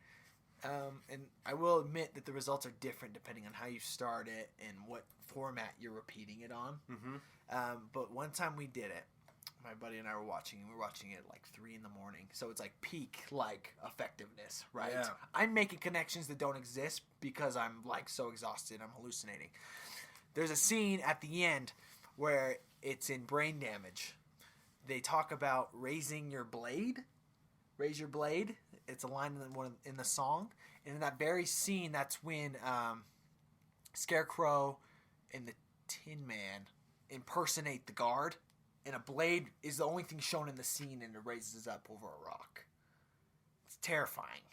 And I will admit that the results are different depending on how you start it and what format you're repeating it on. Mm-hmm. But one time we did it. My buddy and I were watching, and we were watching it at like 3 a.m. So it's like peak effectiveness, right? Yeah. I'm making connections that don't exist because I'm like so exhausted. I'm hallucinating. There's a scene at the end where it's in Brain Damage. They talk about raising your blade. Raise your blade. It's a line in the song. And in that very scene, that's when Scarecrow and the Tin Man impersonate the guard. And a blade is the only thing shown in the scene, and it raises up over a rock. It's terrifying.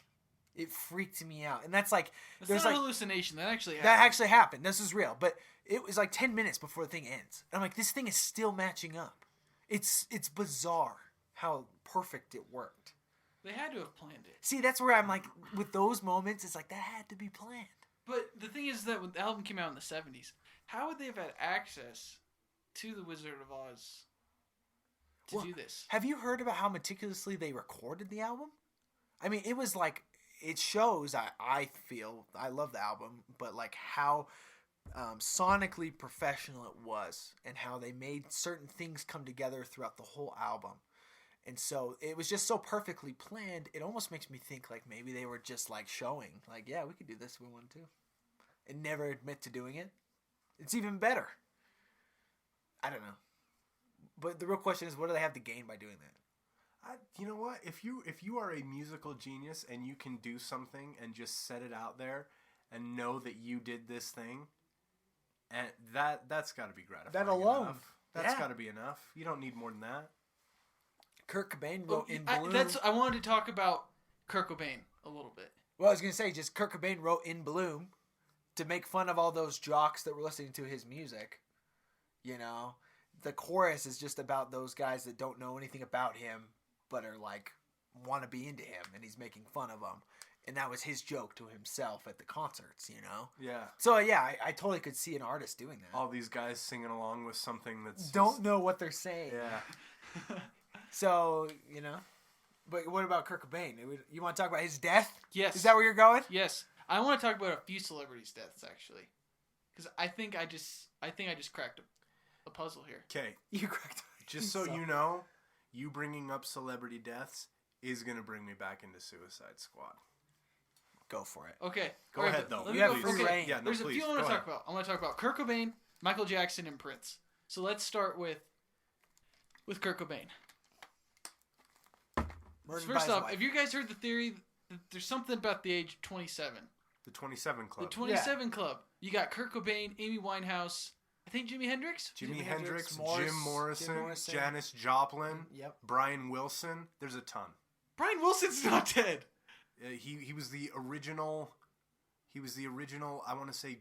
It freaked me out. And that's like... It's not a hallucination. That actually happened. That actually happened. This is real. But it was like 10 minutes before the thing ends. And I'm like, this thing is still matching up. It's bizarre how perfect it worked. They had to have planned it. See, that's where I'm like, with those moments, it's like, that had to be planned. But the thing is that when the album came out in the 70s, how would they have had access to the Wizard of Oz to do this? Have you heard about how meticulously they recorded the album? I mean, it was like, it shows, I feel, I love the album, but like how sonically professional it was, and how they made certain things come together throughout the whole album. And so it was just so perfectly planned. It almost makes me think like maybe they were just like showing, like, yeah, we could do this if we wanted to, and never admit to doing it. It's even better. I don't know. But the real question is, what do they have to gain by doing that? You know what? If you are a musical genius and you can do something and just set it out there and know that you did this thing, and that's got to be gratifying. That alone. Enough. That's got to be enough. You don't need more than that. Kurt Cobain wrote In Bloom. I wanted to talk about Kurt Cobain a little bit. Well, I was going to say, just Kurt Cobain wrote In Bloom to make fun of all those jocks that were listening to his music. You know? The chorus is just about those guys that don't know anything about him, but are like, want to be into him, and he's making fun of them. And that was his joke to himself at the concerts, you know? Yeah. So, yeah, I totally could see an artist doing that. All these guys singing along with something that's... Don't know what they're saying. Yeah. So, you know. But what about Kurt Cobain? You want to talk about his death? Yes. Is that where you're going? Yes. I want to talk about a few celebrities' deaths, actually. Because I think I just cracked a puzzle here. Okay. You cracked Just so you know, you bringing up celebrity deaths is going to bring me back into Suicide Squad. Go for it. Okay. Go ahead, though. You have free reign. Yeah, no, There's please, a few I want to talk about. I want to talk about Kurt Cobain, Michael Jackson, and Prince. So let's start with Kurt Cobain. First off, have you guys heard the theory that there's something about the age 27? The 27 Club. The 27 Club. You got Kurt Cobain, Amy Winehouse, I think Jimi Hendrix? Jimi Hendrix, Morris, Jim Morrison, Janis Joplin, Brian Wilson. There's a ton. Brian Wilson's not dead. He was the original. He was the original. I want to say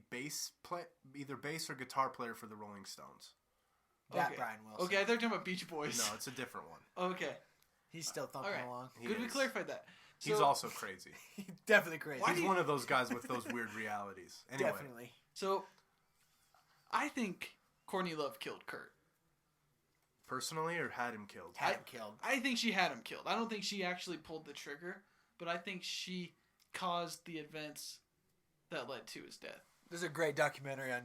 either bass or guitar player for the Rolling Stones. That Brian Wilson. Okay, I thought you were talking about Beach Boys. No, it's a different one. Okay. He's still thumping along. Good we clarified that. He's also crazy. Definitely crazy. He's one of those guys with those weird realities. Anyway. Definitely. So, I think Courtney Love killed Kurt. Personally, or had him killed? Had him killed. I think she had him killed. I don't think she actually pulled the trigger, but I think she caused the events that led to his death. There's a great documentary on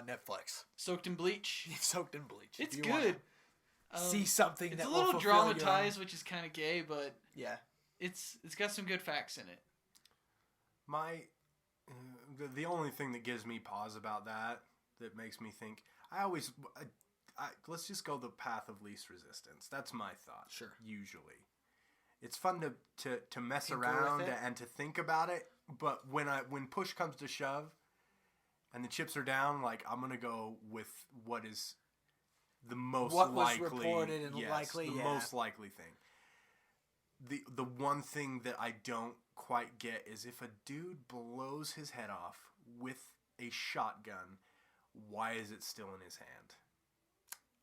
Netflix. Soaked in Bleach. Soaked in Bleach. It's good. See something it's that a little will dramatized, which is kind of gay, but yeah, it's got some good facts in it. The only thing that gives me pause about that makes me think, let's just go the path of least resistance. That's my thought. Sure. Usually, it's fun to mess around and to think about it, but when push comes to shove, and the chips are down, like, I'm gonna go with what is the most likely, was reported and likely, the most likely thing. The one thing that I don't quite get is if a dude blows his head off with a shotgun, why is it still in his hand?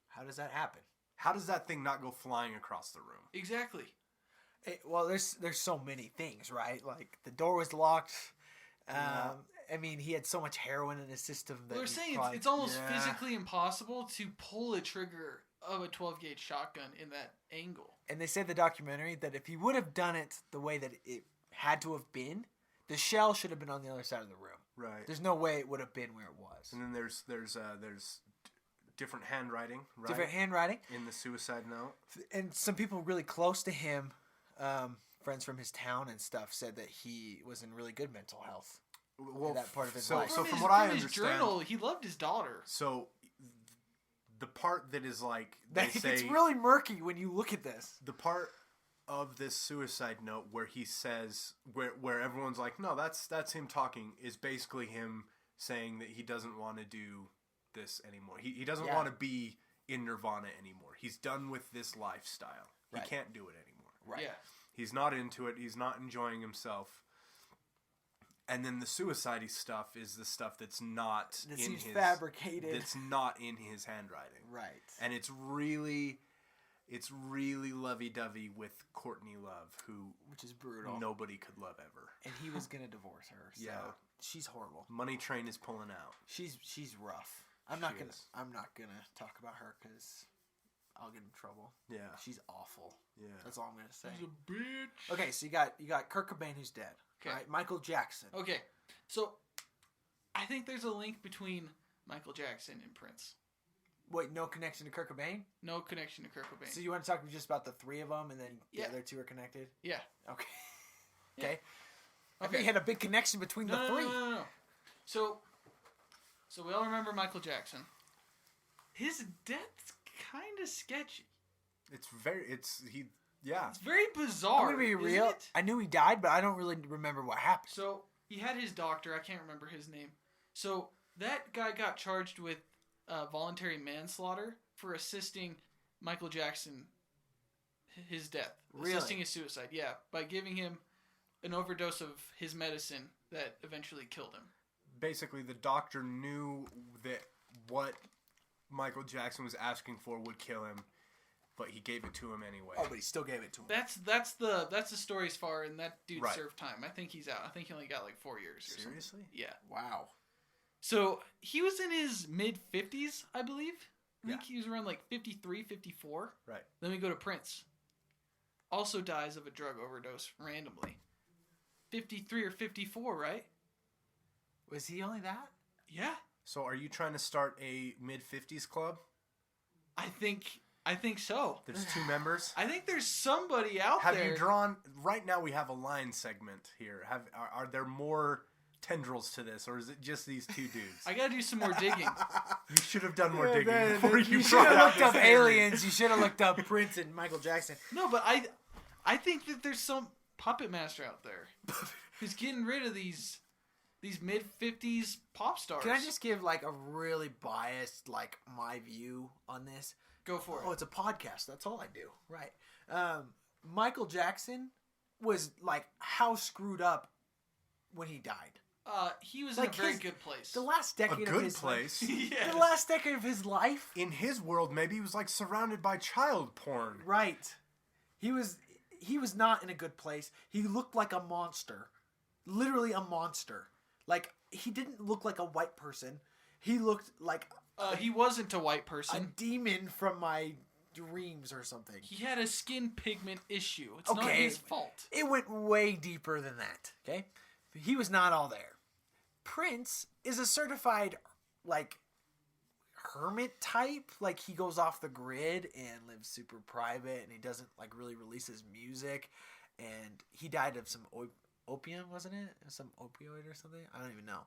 How does that happen? How does that thing not go flying across the room? Exactly. Well, there's so many things, right? Like, the door was locked. I mean, he had so much heroin in his system that they're saying it's almost physically impossible to pull a trigger of a 12-gauge shotgun in that angle. And they say in the documentary that if he would have done it the way that it had to have been, the shell should have been on the other side of the room. Right. There's no way it would have been where it was. And then there's different handwriting, right? Different handwriting in the suicide note. And some people really close to him, friends from his town and stuff, said that he was in really good mental health. Well, that part of his life. So from what I understand, his journal, he loved his daughter. So the part that is like they say, it's really murky when you look at this. The part of this suicide note where he says where everyone's like, no, that's him talking, is basically him saying that he doesn't want to do this anymore. He doesn't want to be in Nirvana anymore. He's done with this lifestyle. Right. He can't do it anymore. Right. Yeah. He's not into it. He's not enjoying himself. And then the suicide-y stuff is the stuff that's not fabricated. That's not in his handwriting. Right. And it's really lovey-dovey with Courtney Love, which is brutal. Nobody could love ever. And he was gonna divorce her. So yeah. She's horrible. Money Train is pulling out. She's rough. I'm not gonna talk about her because I'll get in trouble. Yeah. She's awful. Yeah. That's all I'm gonna say. She's a bitch. Okay, so you got Kurt Cobain, who's dead. Okay. Right? Michael Jackson. Okay. So I think there's a link between Michael Jackson and Prince. Wait, no connection to Kurt Cobain? No connection to Kurt Cobain. So you want to talk just about the three of them, and then the other two are connected? Yeah. Okay. Yeah. Okay. I think you had a big connection between the three. No. So we all remember Michael Jackson. His death's kind of sketchy. It's very bizarre. I'm gonna be real. It? I knew he died, but I don't really remember what happened. So he had his doctor. I can't remember his name. So that guy got charged with voluntary manslaughter for assisting Michael Jackson his death. Really? Assisting his suicide. Yeah, by giving him an overdose of his medicine that eventually killed him. Basically, the doctor knew that what Michael Jackson was asking for would kill him, but he gave it to him anyway. Oh, but he still gave it to him. That's the story as far, and that dude served time. I think he's out. I think he only got like 4 years or Seriously? something. Yeah. Wow. So he was in his mid-50s, I believe. I think he was around like 53, 54. Right. Then we go to Prince. Also dies of a drug overdose randomly. 53 or 54, right? Was he only that? Yeah. So are you trying to start a mid-50s club? I think so. There's 2 members? I think there's somebody out there. Have you drawn... Right now we have a line segment here. Are there more tendrils to this, or is it just these 2 dudes? I gotta do some more digging. You should have done more digging before you should brought have out looked this up theory. aliens. You should have looked up Prince and Michael Jackson. No, but I think that there's some puppet master out there who's getting rid of these mid-50s pop stars. Can I just give like a really biased, like my view on this? Go for it. Oh, it's a podcast. That's all I do. Right. Michael Jackson was like how screwed up when he died. He was Like in a very good place. The last decade of his place. Yes. The last decade of his life. In his world, maybe he was like surrounded by child porn. Right. He was not in a good place. He looked like a monster. Literally a monster. Like, he didn't look like a white person. He looked like he wasn't a white a person. demon from my dreams or something. He had a skin pigment issue. It's not his fault. It went way deeper than that. Okay? He was not all there. Prince is a certified, like, hermit type. Like, he goes off the grid and lives super private, and he doesn't, like, really release his music. And he died of some opium, wasn't it? Some opioid or something? I don't even know.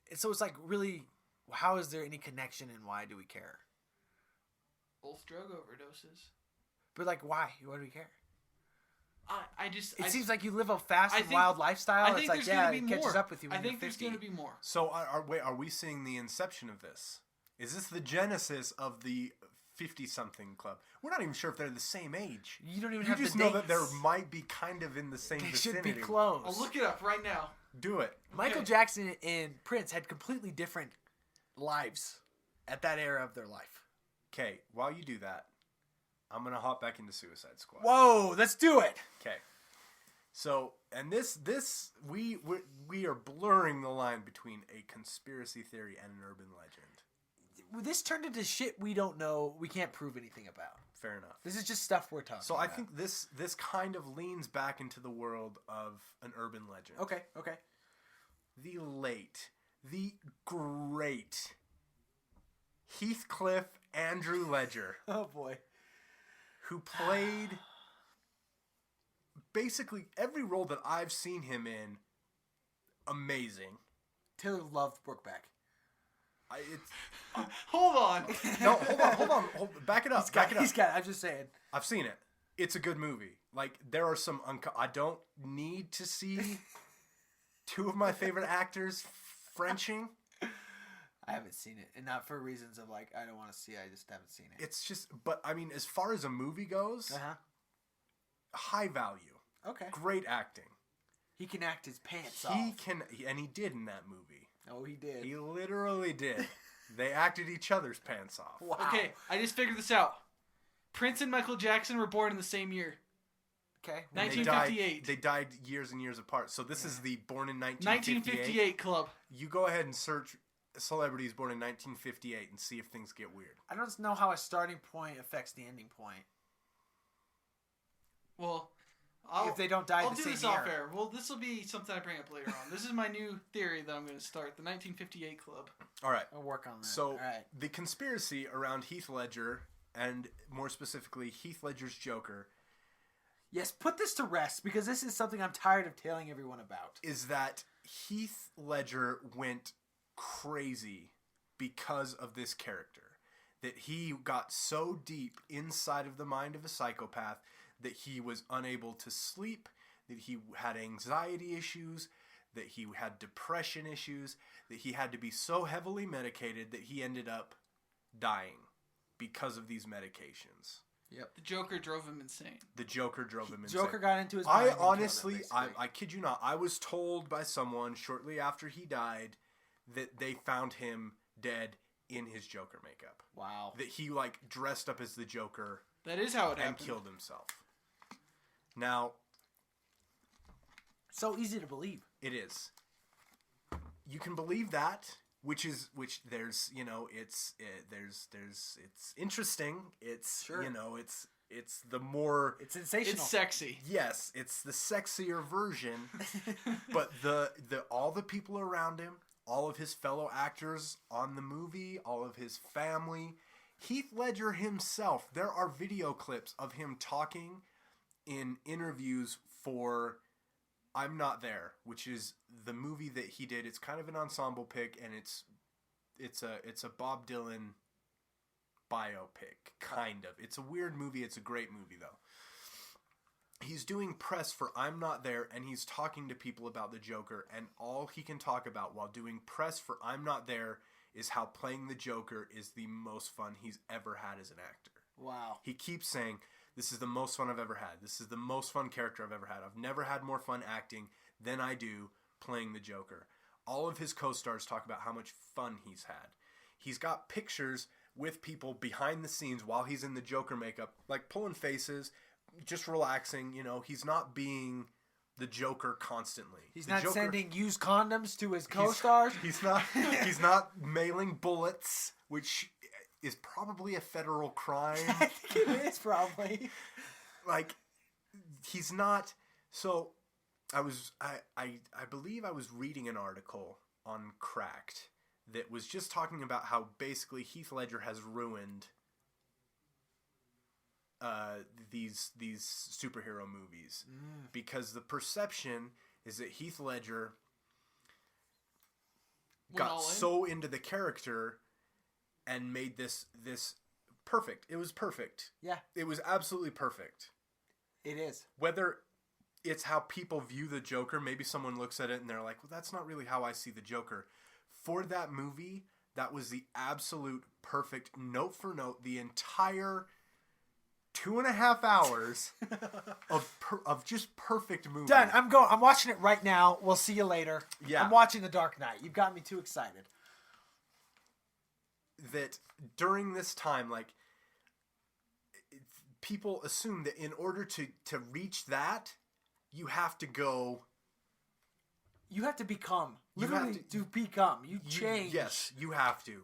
And so it's like, really, how is there any connection, and why do we care? Both drug overdoses. But, like, why? Why do we care? It seems like you live a fast and wild lifestyle. It's like, yeah, it catches up with you when you're 50. there's going to be more. So are we seeing the inception of this? Is this the genesis of the 50-something club? We're not even sure if they're the same age. You don't even you have just the know dates. that there might be kind of in the same They vicinity. should be close. I'll look it up right now. Do it. Michael Jackson and Prince had completely different lives at that era of their life. Okay, while you do that, I'm going to hop back into Suicide Squad. Whoa, let's do it. Okay. So, and this we are blurring the line between a conspiracy theory and an urban legend. This turned into shit we don't know, we can't prove anything about. Fair enough. This is just stuff we're talking about. So I think this kind of leans back into the world of an urban legend. Okay. The great Heathcliff Andrew Ledger, Oh boy. who played basically every role that I've seen him in. Amazing. Taylor loved Brokeback. Hold on. No, hold on. Back it up. He's got it. I'm just saying. I've seen it. It's a good movie. Like, there are some... I don't need to see 2 of my favorite actors Frenching. I haven't seen it. And not for reasons of, like, I don't want to see it. I just haven't seen it. It's just... But, I mean, as far as a movie goes, high value. Okay. Great acting. He can act his pants off. And he did in that movie. Oh, he did. He literally did. They acted each other's pants off. Wow. Okay, I just figured this out. Prince and Michael Jackson were born in the same year. Okay. And 1958. They died years and years apart. So this is the born in 1958. 1958 club. You go ahead and search celebrities born in 1958 and see if things get weird. I don't know how a starting point affects the ending point. Well, if they don't die I'll the do same this year. off air. Well, this will be something I bring up later on. This is my new theory that I'm going to start, the 1958 Club. All right. I'll work on that. So All right. the conspiracy around Heath Ledger, and more specifically Heath Ledger's Joker, Yes, put this to rest, because this is something I'm tired of telling everyone about. is that Heath Ledger went crazy because of this character. That he got so deep inside of the mind of a psychopath that he was unable to sleep, that he had anxiety issues, that he had depression issues, that he had to be so heavily medicated that he ended up dying because of these medications. Yep. The Joker drove him insane. The Joker drove him insane. Joker got into his mind. I and killed him, honestly, basically. I kid you not, I was told by someone shortly after he died that they found him dead in his Joker makeup. Wow. That he like dressed up as the Joker That is how it and happened. killed himself. Now, So easy to believe. it is. You can believe that, which there's, you know, it's interesting. It's Sure. you know, it's the more It's sensational. It's sexy. yes, it's the sexier version. But the all the people around him, all of his fellow actors on the movie, all of his family, Heath Ledger himself, there are video clips of him talking in interviews for I'm Not There, which is the movie that he did. It's kind of an ensemble pick, and it's a Bob Dylan biopic, kind of. It's a weird movie. It's a great movie, though. He's doing press for I'm Not There, and he's talking to people about the Joker, and all he can talk about while doing press for I'm Not There is how playing the Joker is the most fun he's ever had as an actor. Wow. He keeps saying, this is the most fun I've ever had. This is the most fun character I've ever had. I've never had more fun acting than I do playing the Joker. All of his co-stars talk about how much fun he's had. He's got pictures with people behind the scenes while he's in the Joker makeup, like pulling faces, just relaxing. You know, he's not being the Joker constantly. He's The not Joker- sending used condoms to his co-stars. He's not mailing bullets, which is probably a federal crime. I think it is probably. Like, he's not. So I believe I was reading an article on Cracked that was just talking about how basically Heath Ledger has ruined these superhero movies because the perception is that Heath Ledger Went all got in? so into the character and made this perfect. It was perfect. Yeah, It was absolutely perfect. it is. Whether it's how people view the Joker, maybe someone looks at it and they're like, well, that's not really how I see the Joker. For that movie, that was the absolute perfect, note for note, the entire 2.5 hours of just perfect movie. Done. I'm watching it right now. We'll see you later. Yeah. I'm watching The Dark Knight. You've got me too excited. That during this time, like, people assume that in order to reach that, you have to go. You have to become. You Literally have to become. You change. Yes, you have to.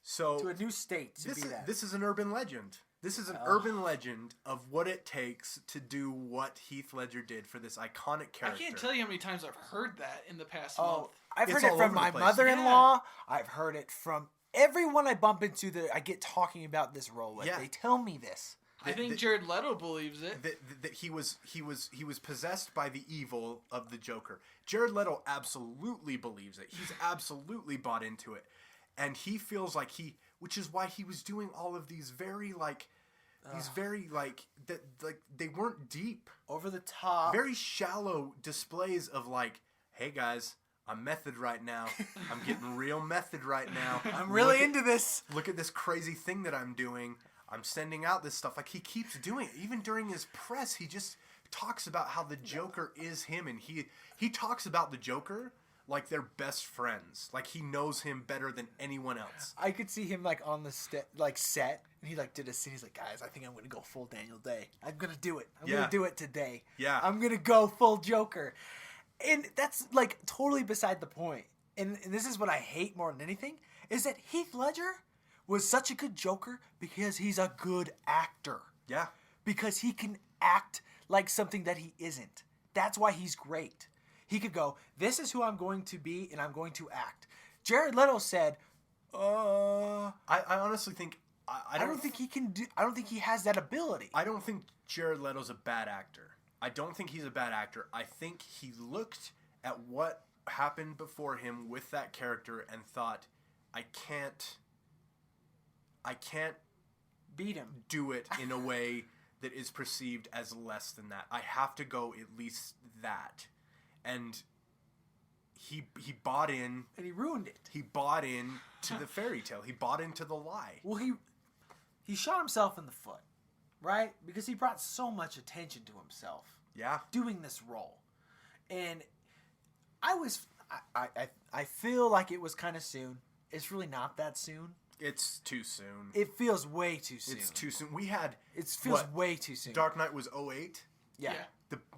So To a new state to be that. This is an urban legend. This is an urban legend of what it takes to do what Heath Ledger did for this iconic I character. can't tell you how many times I've heard that in the past Oh, month. I've It's heard it all from over my the place. mother-in-law. I've heard it from everyone I bump into that I get talking about this role with. Yeah. They tell me this. I think Jared Leto believes it. That he was possessed by the evil of the Joker. Jared Leto absolutely believes it. He's absolutely bought into it, and he feels like which is why he was doing all of these very they weren't deep, Over the top. very shallow displays of like, hey guys, I'm method right now. I'm getting real method right now. I'm really Look at- into this. Look at this crazy thing that I'm doing. I'm sending out this stuff. Like, he keeps doing it. Even during his press, he just talks about how the Joker is him. And he talks about the Joker like they're best friends. Like, he knows him better than anyone else. I could see him on the set, and he did a scene. He's like, guys, I think I'm gonna go full Daniel Day. I'm gonna do it. I'm gonna do it today. Yeah. I'm gonna go full Joker, and that's totally beside the point. And this is what I hate more than anything is that Heath Ledger was such a good Joker because he's a good actor. Yeah. Because he can act like something that he isn't. That's why he's great. He could go, this is who I'm going to be, and I'm going to act. Jared Leto said, I honestly think I don't think he can do. I don't think he has that ability. I don't think Jared Leto's a bad actor. I don't think he's a bad actor. I think he looked at what happened before him with that character and thought, I can't beat him. Do it in a way that is perceived as less than that. I have to go at least that. And he bought in, and he ruined it. He bought in to the fairy tale. He bought into the lie. Well, he shot himself in the foot, right? Because he brought so much attention to himself. Yeah. Doing this role. And I feel like it was kind of soon. It's really not that soon. It's too soon. It feels way too soon. It's too soon. We had it feels way too soon. Dark Knight was 2008. Yeah.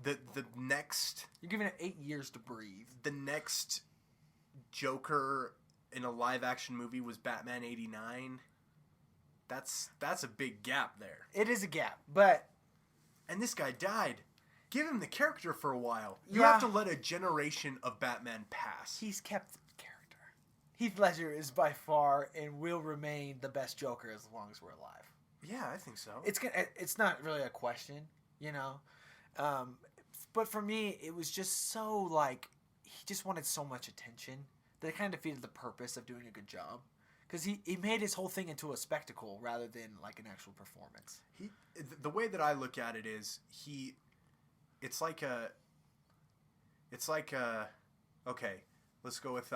The next, you're giving it 8 years to breathe. The next Joker in a live action movie was Batman 89. That's a big gap there. It is a gap, and this guy died. Give him the character for a while. You have to let a generation of Batman pass. He's kept the character. Heath Ledger is by far and will remain the best Joker as long as we're alive. Yeah, I think so. It's not really a question, you know. But for me, it was just so like he just wanted so much attention that it kind of defeated the purpose of doing a good job. Because he made his whole thing into a spectacle rather than like an actual performance. The way that I look at it is it's like okay, let's go with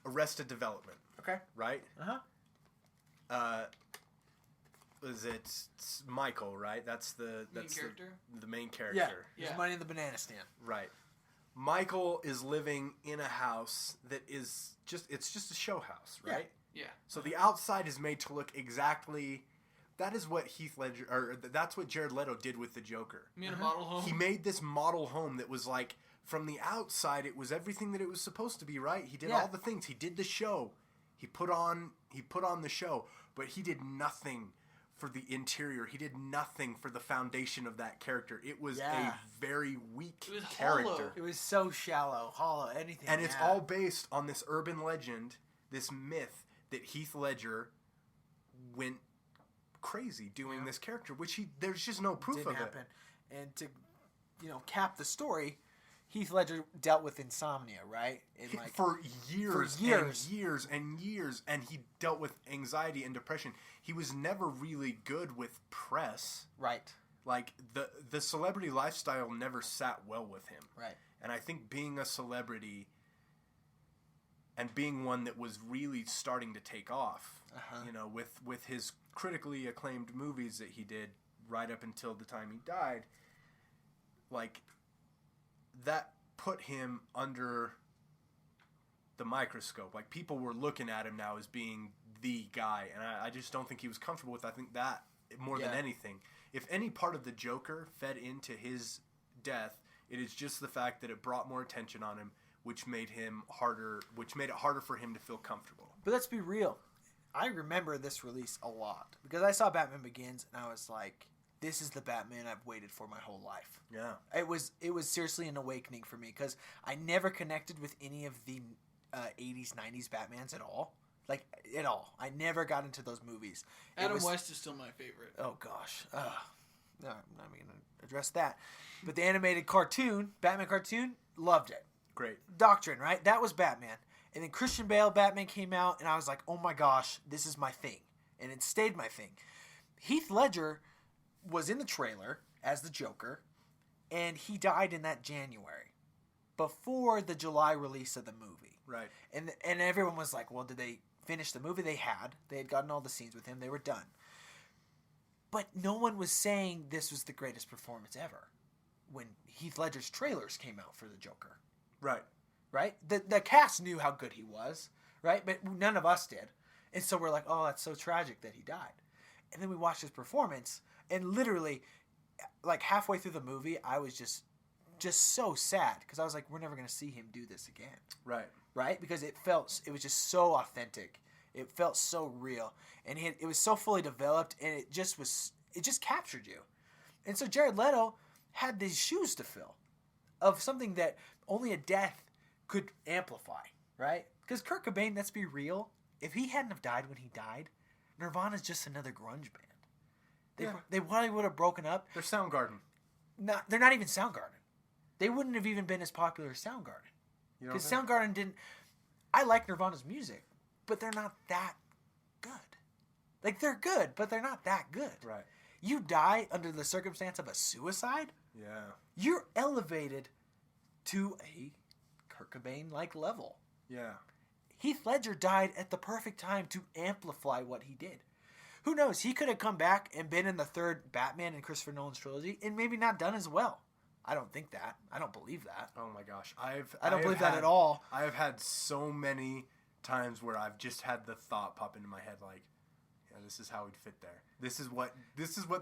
Arrested Development. Okay. Right? Uh-huh. Is it Michael, right? That's the main character. Yeah. His money in the banana stand. Right. Michael is living in a house that is it's just a show house, right? Yeah. So the outside is made to look exactly. That is what Heath Ledger, or that's what Jared Leto did with the Joker. You mean a model home? He made this model home that was like, from the outside, it was everything that it was supposed to be, right? He did all the things. He did the show. He put on the show, but he did nothing for the interior. He did nothing for the foundation of that character. It was a very weak character. Hollow. It was so shallow, hollow, anything. And it's all based on this urban legend, this myth that Heath Ledger went crazy doing this character, which there's just no proof of it. And to cap the story, Heath Ledger dealt with insomnia, right? And for years and years and years, and he dealt with anxiety and depression. He was never really good with press. Right. Like, the celebrity lifestyle never sat well with him. Right. And I think being a celebrity and being one that was really starting to take off, with his critically acclaimed movies that he did right up until the time he died, like, that put him under the microscope. Like, people were looking at him now as being the guy, and I just don't think he was comfortable with. I think that more than anything, if any part of the Joker fed into his death, it is just the fact that it brought more attention on him, which made it harder for him to feel comfortable. But let's be real. I remember this release a lot because I saw Batman Begins and I was like, this is the Batman I've waited for my whole life. Yeah. It was seriously an awakening for me because I never connected with any of the 80s, 90s Batmans at all. Like, at all. I never got into those movies. Adam West is still my favorite. Oh, gosh. No, I'm not even going to address that. But the animated cartoon, Batman cartoon, loved it. Great. Doctrine, right? That was Batman. And then Christian Bale Batman came out, and I was like, oh my gosh, this is my thing. And it stayed my thing. Heath Ledger was in the trailer as the Joker, and he died in that January, before the July release of the movie. Right. And everyone was like, well, did they finish the movie? They had gotten all the scenes with him. They were done. But no one was saying this was the greatest performance ever when Heath Ledger's trailers came out for the Joker. Right. Right? The cast knew how good he was, right? But none of us did. And so we're like, oh, that's so tragic that he died. And then we watched his performance, and literally, like halfway through the movie, I was just so sad because I was like, we're never going to see him do this again. Right. Right? Because it was just so authentic. It felt so real. And it was so fully developed, and it just captured you. And so Jared Leto had these shoes to fill of something that only a death could amplify, right? Because Kurt Cobain, let's be real, if he hadn't have died when he died, Nirvana's just another grunge band. They probably would have broken up. They're Soundgarden. They're not even Soundgarden. They wouldn't have even been as popular as Soundgarden. Because Soundgarden didn't... I like Nirvana's music, but they're not that good. Like, they're good, but they're not that good. Right. You die under the circumstance of a suicide, you're elevated to a Kurt Cobain-like level. Yeah. Heath Ledger died at the perfect time to amplify what he did. Who knows? He could have come back and been in the third Batman in Christopher Nolan's trilogy and maybe not done as well. I don't think that. I don't believe that. Oh my gosh. I don't believe that at all. I have had so many times where I've just had the thought pop into my head like, yeah, this is how he'd fit there. This is what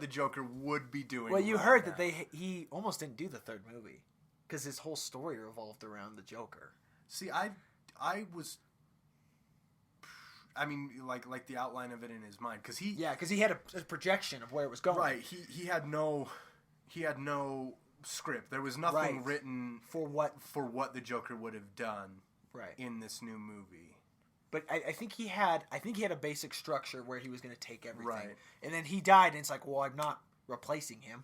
the Joker would be doing. Well, you heard that he almost didn't do the third movie because his whole story revolved around the Joker. See, I was... I mean, like the outline of it in his mind, because he had a projection of where it was going. Right, he had no script. There was nothing written for what the Joker would have done in this new movie. But I think he had a basic structure where he was going to take everything, right? And then he died, and it's like, well, I'm not replacing him.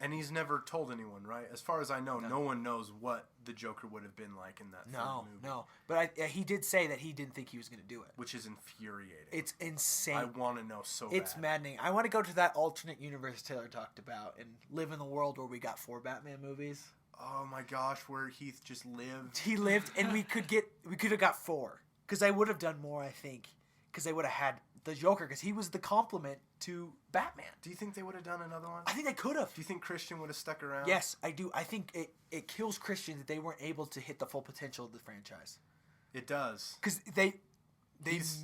And he's never told anyone, right? As far as I know, no one knows what the Joker would have been like in that third movie. No. But he did say that he didn't think he was going to do it. Which is infuriating. It's insane. I want to know so bad. It's maddening. I want to go to that alternate universe Taylor talked about and live in the world where we got 4 Batman movies. Oh my gosh, where Heath just lived. He lived, and we could have got 4. Because they would have done more, I think. Because they would have had the Joker, because he was the complement to Batman. Do you think they would have done another one? I think they could have. Do you think Christian would have stuck around? Yes, I do. I think it kills Christian that they weren't able to hit the full potential of the franchise. It does. Because they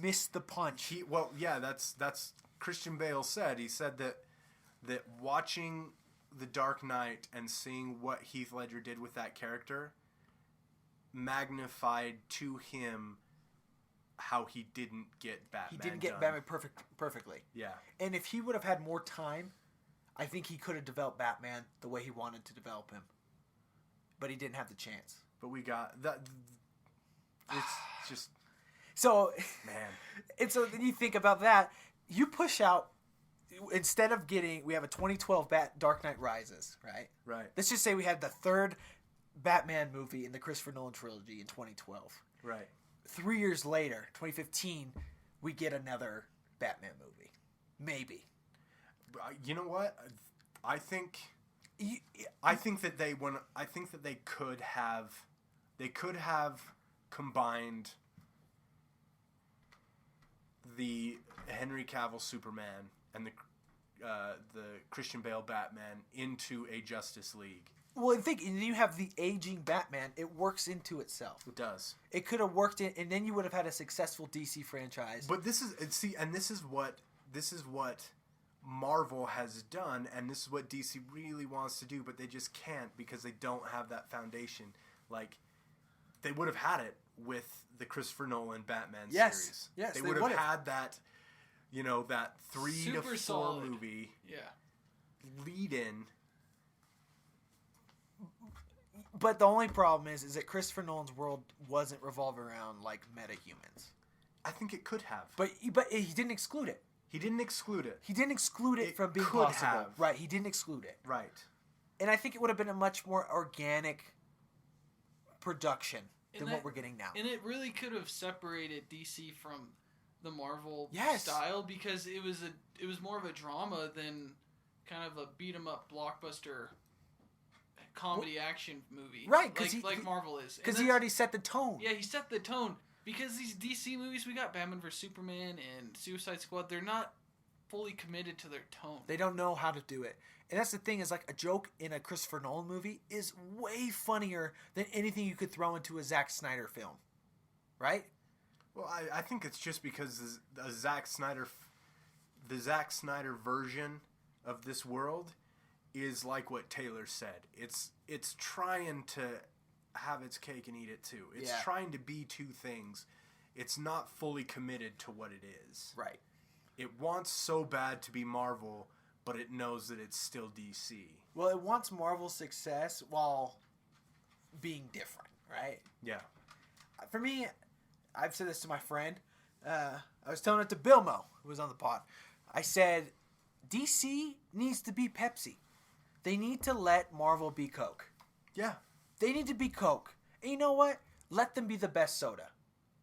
missed the punch. That's Christian Bale said. He said that watching The Dark Knight and seeing what Heath Ledger did with that character magnified to him how he didn't get Batman. He didn't get Batman perfectly. Yeah. And if he would have had more time, I think he could have developed Batman the way he wanted to develop him. But he didn't have the chance. But we got that. It's just so, man. And so then you think about that. You push out, instead of we have a 2012 Dark Knight Rises, right? Right. Let's just say we had the third Batman movie in the Christopher Nolan trilogy in 2012. Right. 3 years later, 2015, we get another Batman movie. Maybe. You know what? I think that they could have combined the Henry Cavill Superman and the Christian Bale Batman into a Justice League. Well, and you have the aging Batman. It works into itself. It does. It could have worked in, and then you would have had a successful DC franchise. But this is what Marvel has done, and this is what DC really wants to do, but they just can't because they don't have that foundation. Like, they would have had it with the Christopher Nolan Batman series. Yes, they would have had that, that 3 to 4 solid movie lead in. But the only problem is that Christopher Nolan's world wasn't revolving around like metahumans. I think it could have. But he didn't exclude it. He didn't exclude it. He didn't exclude it from being could possible. have. Right, he didn't exclude it. Right. And I think it would have been a much more organic production than what we're getting now. And it really could have separated DC from the Marvel style, because it was more of a drama than kind of a beat 'em up blockbuster comedy action movie, right? Like Marvel is, because he already set the tone. Yeah, he set the tone. Because these DC movies, we got Batman vs Superman and Suicide Squad. They're not fully committed to their tone. They don't know how to do it, and that's the thing. Is like a joke in a Christopher Nolan movie is way funnier than anything you could throw into a Zack Snyder film, right? Well, I think it's just because the Zack Snyder version of this world is like what Taylor said. It's trying to have its cake and eat it too. It's trying to be two things. It's not fully committed to what it is. Right. It wants so bad to be Marvel, but it knows that it's still DC. Well, it wants Marvel's success while being different, right? Yeah. For me, I've said this to my friend. I was telling it to Bill Mo, who was on the pod. I said, DC needs to be Pepsi. They need to let Marvel be Coke. Yeah. They need to be Coke. And you know what? Let them be the best soda.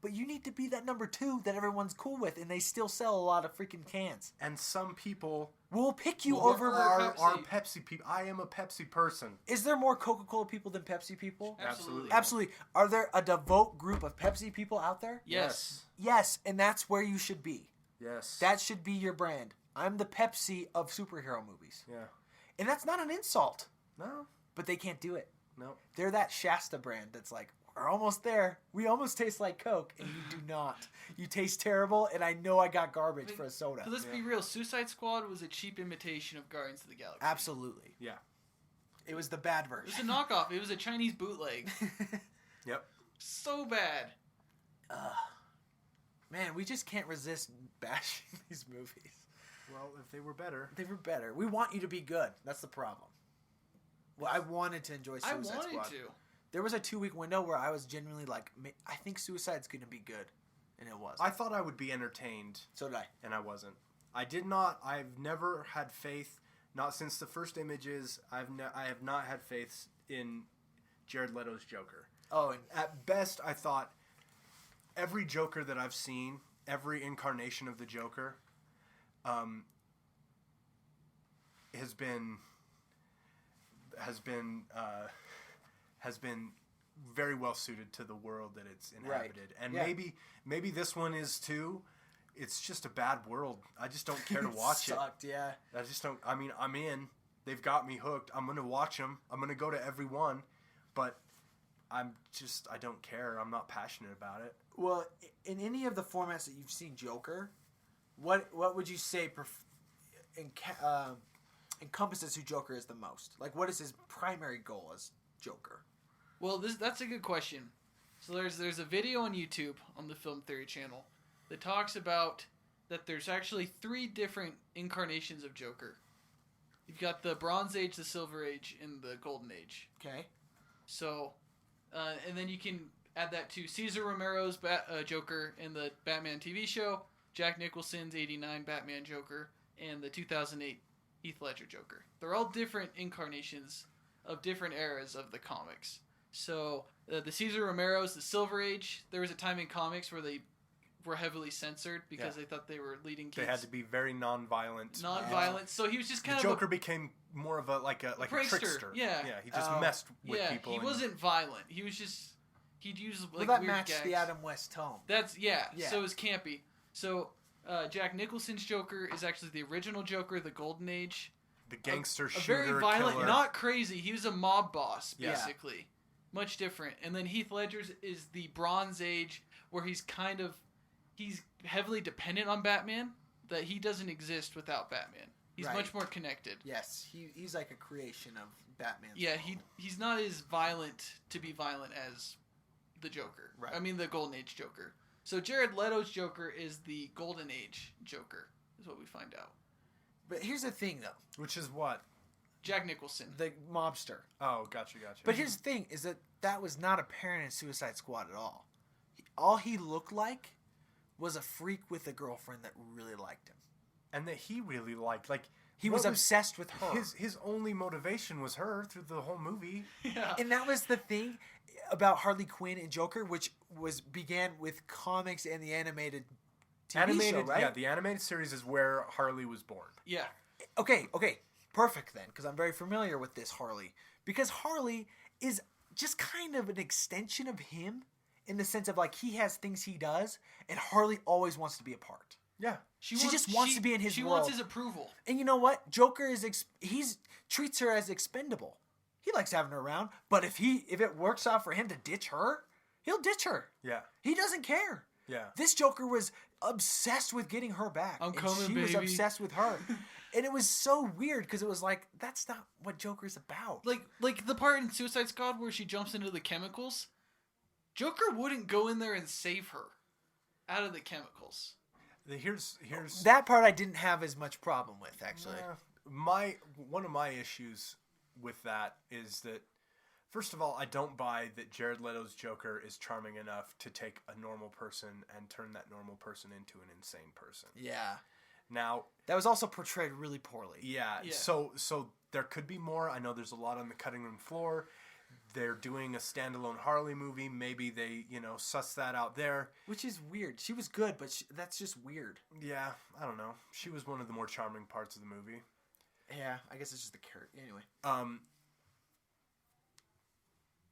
But you need to be that number 2 that everyone's cool with, and they still sell a lot of freaking cans. And some people will pick you Well, over are Pepsi. Pepsi people. I am a Pepsi person. Is there more Coca-Cola people than Pepsi people? Absolutely. Absolutely. Are there a devout group of Pepsi people out there? Yes. Yes, and that's where you should be. Yes. That should be your brand. I'm the Pepsi of superhero movies. Yeah. And that's not an insult. No. But they can't do it. No. They're that Shasta brand that's like, we're almost there. We almost taste like Coke, and you do not. You taste terrible, and I know I got garbage for a soda. Let's be real. Suicide Squad was a cheap imitation of Guardians of the Galaxy. Absolutely. Yeah. It was the bad It version. was a knockoff. It was a Chinese bootleg. Yep. So bad. Man, we just can't resist bashing these movies. Well, if they were better. They were better. We want you to be good. That's the problem. Well, I wanted to enjoy Suicide Squad. I wanted to. There was a 2-week window where I was genuinely like, I think Suicide's going to be good. And it was. I thought I would be entertained. So did I. And I wasn't. I did not. I've never had faith, not since the first images, I have not had faith in Jared Leto's Joker. Oh, and At best, I thought every Joker that I've seen, every incarnation of the Joker, has been very well suited to the world that it's inhabited. Right. And Yeah. maybe this one is too. It's just a bad world. I just don't care to watch it. Sucked, yeah. I just don't. I mean, I'm in. They've got me hooked. I'm gonna watch them. I'm gonna go to every one, but I don't care. I'm not passionate about it. Well, in any of the formats that you've seen Joker, what would you say encompasses who Joker is the most? Like, what is his primary goal as Joker? Well, that's a good question. So there's a video on YouTube on the Film Theory channel that talks about that there's actually 3 different incarnations of Joker. You've got the Bronze Age, the Silver Age, and the Golden Age. Okay. So, and then you can add that to Cesar Romero's Joker in the Batman TV show, Jack Nicholson's '89 Batman Joker, and the 2008 Heath Ledger Joker. They're all different incarnations of different eras of the comics. So, the Cesar Romero's, the Silver Age, there was a time in comics where they were heavily censored because they thought they were leading kids. They had to be very non-violent. Non-violent. So he was just kind the of Joker became more of a trickster. Yeah. Yeah. He just messed with people. He wasn't violent. He was just he'd use like that weird matched gags. the Adam West tone. That's Yeah. So it was campy. So Jack Nicholson's Joker is actually the original Joker, the Golden Age. The gangster A shooter, very violent, killer. not crazy. He was a mob boss, Yeah. basically. Much different. And then Heath Ledger's is the Bronze Age, where he's heavily dependent on Batman, that he doesn't exist without Batman. He's Right. much more connected. Yes, he's like a creation of Batman. Yeah, he's not as violent to be violent as the Joker. Right. I mean, the Golden Age Joker. So Jared Leto's Joker is the Golden Age Joker, is what we find out. But here's the thing, though. Which is what? Jack Nicholson. The mobster. Oh, gotcha. But here's the thing, is that was not apparent in Suicide Squad at all. All he looked like was a freak with a girlfriend that really liked him. And that he really liked. Like, He was obsessed with her. His only motivation was her through the whole movie. Yeah. And that was the thing about Harley Quinn and Joker, which began with comics and the animated TV show, right? Yeah, the animated series is where Harley was born. Yeah. Okay, perfect then, because I'm very familiar with this Harley. Because Harley is just kind of an extension of him in the sense of, like, he has things he does, and Harley always wants to be a part. Yeah. She just wants to be in his She world. wants his approval. And you know what? Joker treats her as expendable. He likes having her around, but if it works out for him to ditch her, he'll ditch her. Yeah. He doesn't care. Yeah. This Joker was obsessed with getting her back. I'm and coming, she was baby. obsessed with her. And it was so weird because it was like, that's not what Joker's about. Like the part in Suicide Squad where she jumps into the chemicals, Joker wouldn't go in there and save her out of the chemicals. Here's that part I didn't have as much problem with, actually. one of my issues with that is that, first of all, I don't buy that Jared Leto's Joker is charming enough to take a normal person and turn that normal person into an insane person. Yeah. Now, that was also portrayed really poorly. Yeah. So there could be more. I know there's a lot on the cutting room floor. They're doing a standalone Harley movie. Maybe they, suss that out there. Which is weird. She was good, but that's just weird. Yeah, I don't know. She was one of the more charming parts of the movie. Yeah, I guess it's just the character. Anyway.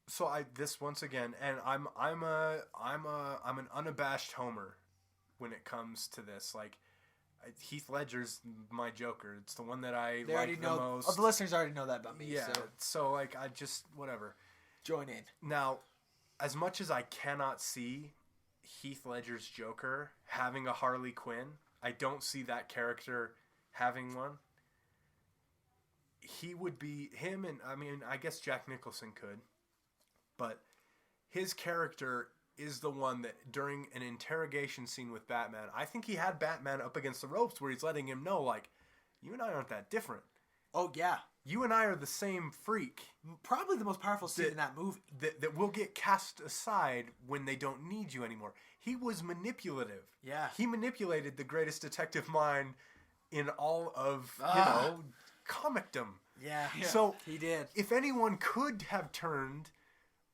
So this once again, and I'm an unabashed homer when it comes to this. Like, Heath Ledger's my Joker. It's the one that I like the most. Oh, the listeners already know that about me. Yeah. So like, I just whatever. Join in. Now, as much as I cannot see Heath Ledger's Joker having a Harley Quinn, I don't see that character having one. He would be him, and I guess Jack Nicholson could, but his character is the one that during an interrogation scene with Batman, I think he had Batman up against the ropes where he's letting him know, like, you and I aren't that different. Oh, yeah. You and I are the same freak. Probably the most powerful scene in that movie. That will get cast aside when they don't need you anymore. He was manipulative. Yeah. He manipulated the greatest detective mind in all of, comicdom. Yeah. So he did. If anyone could have turned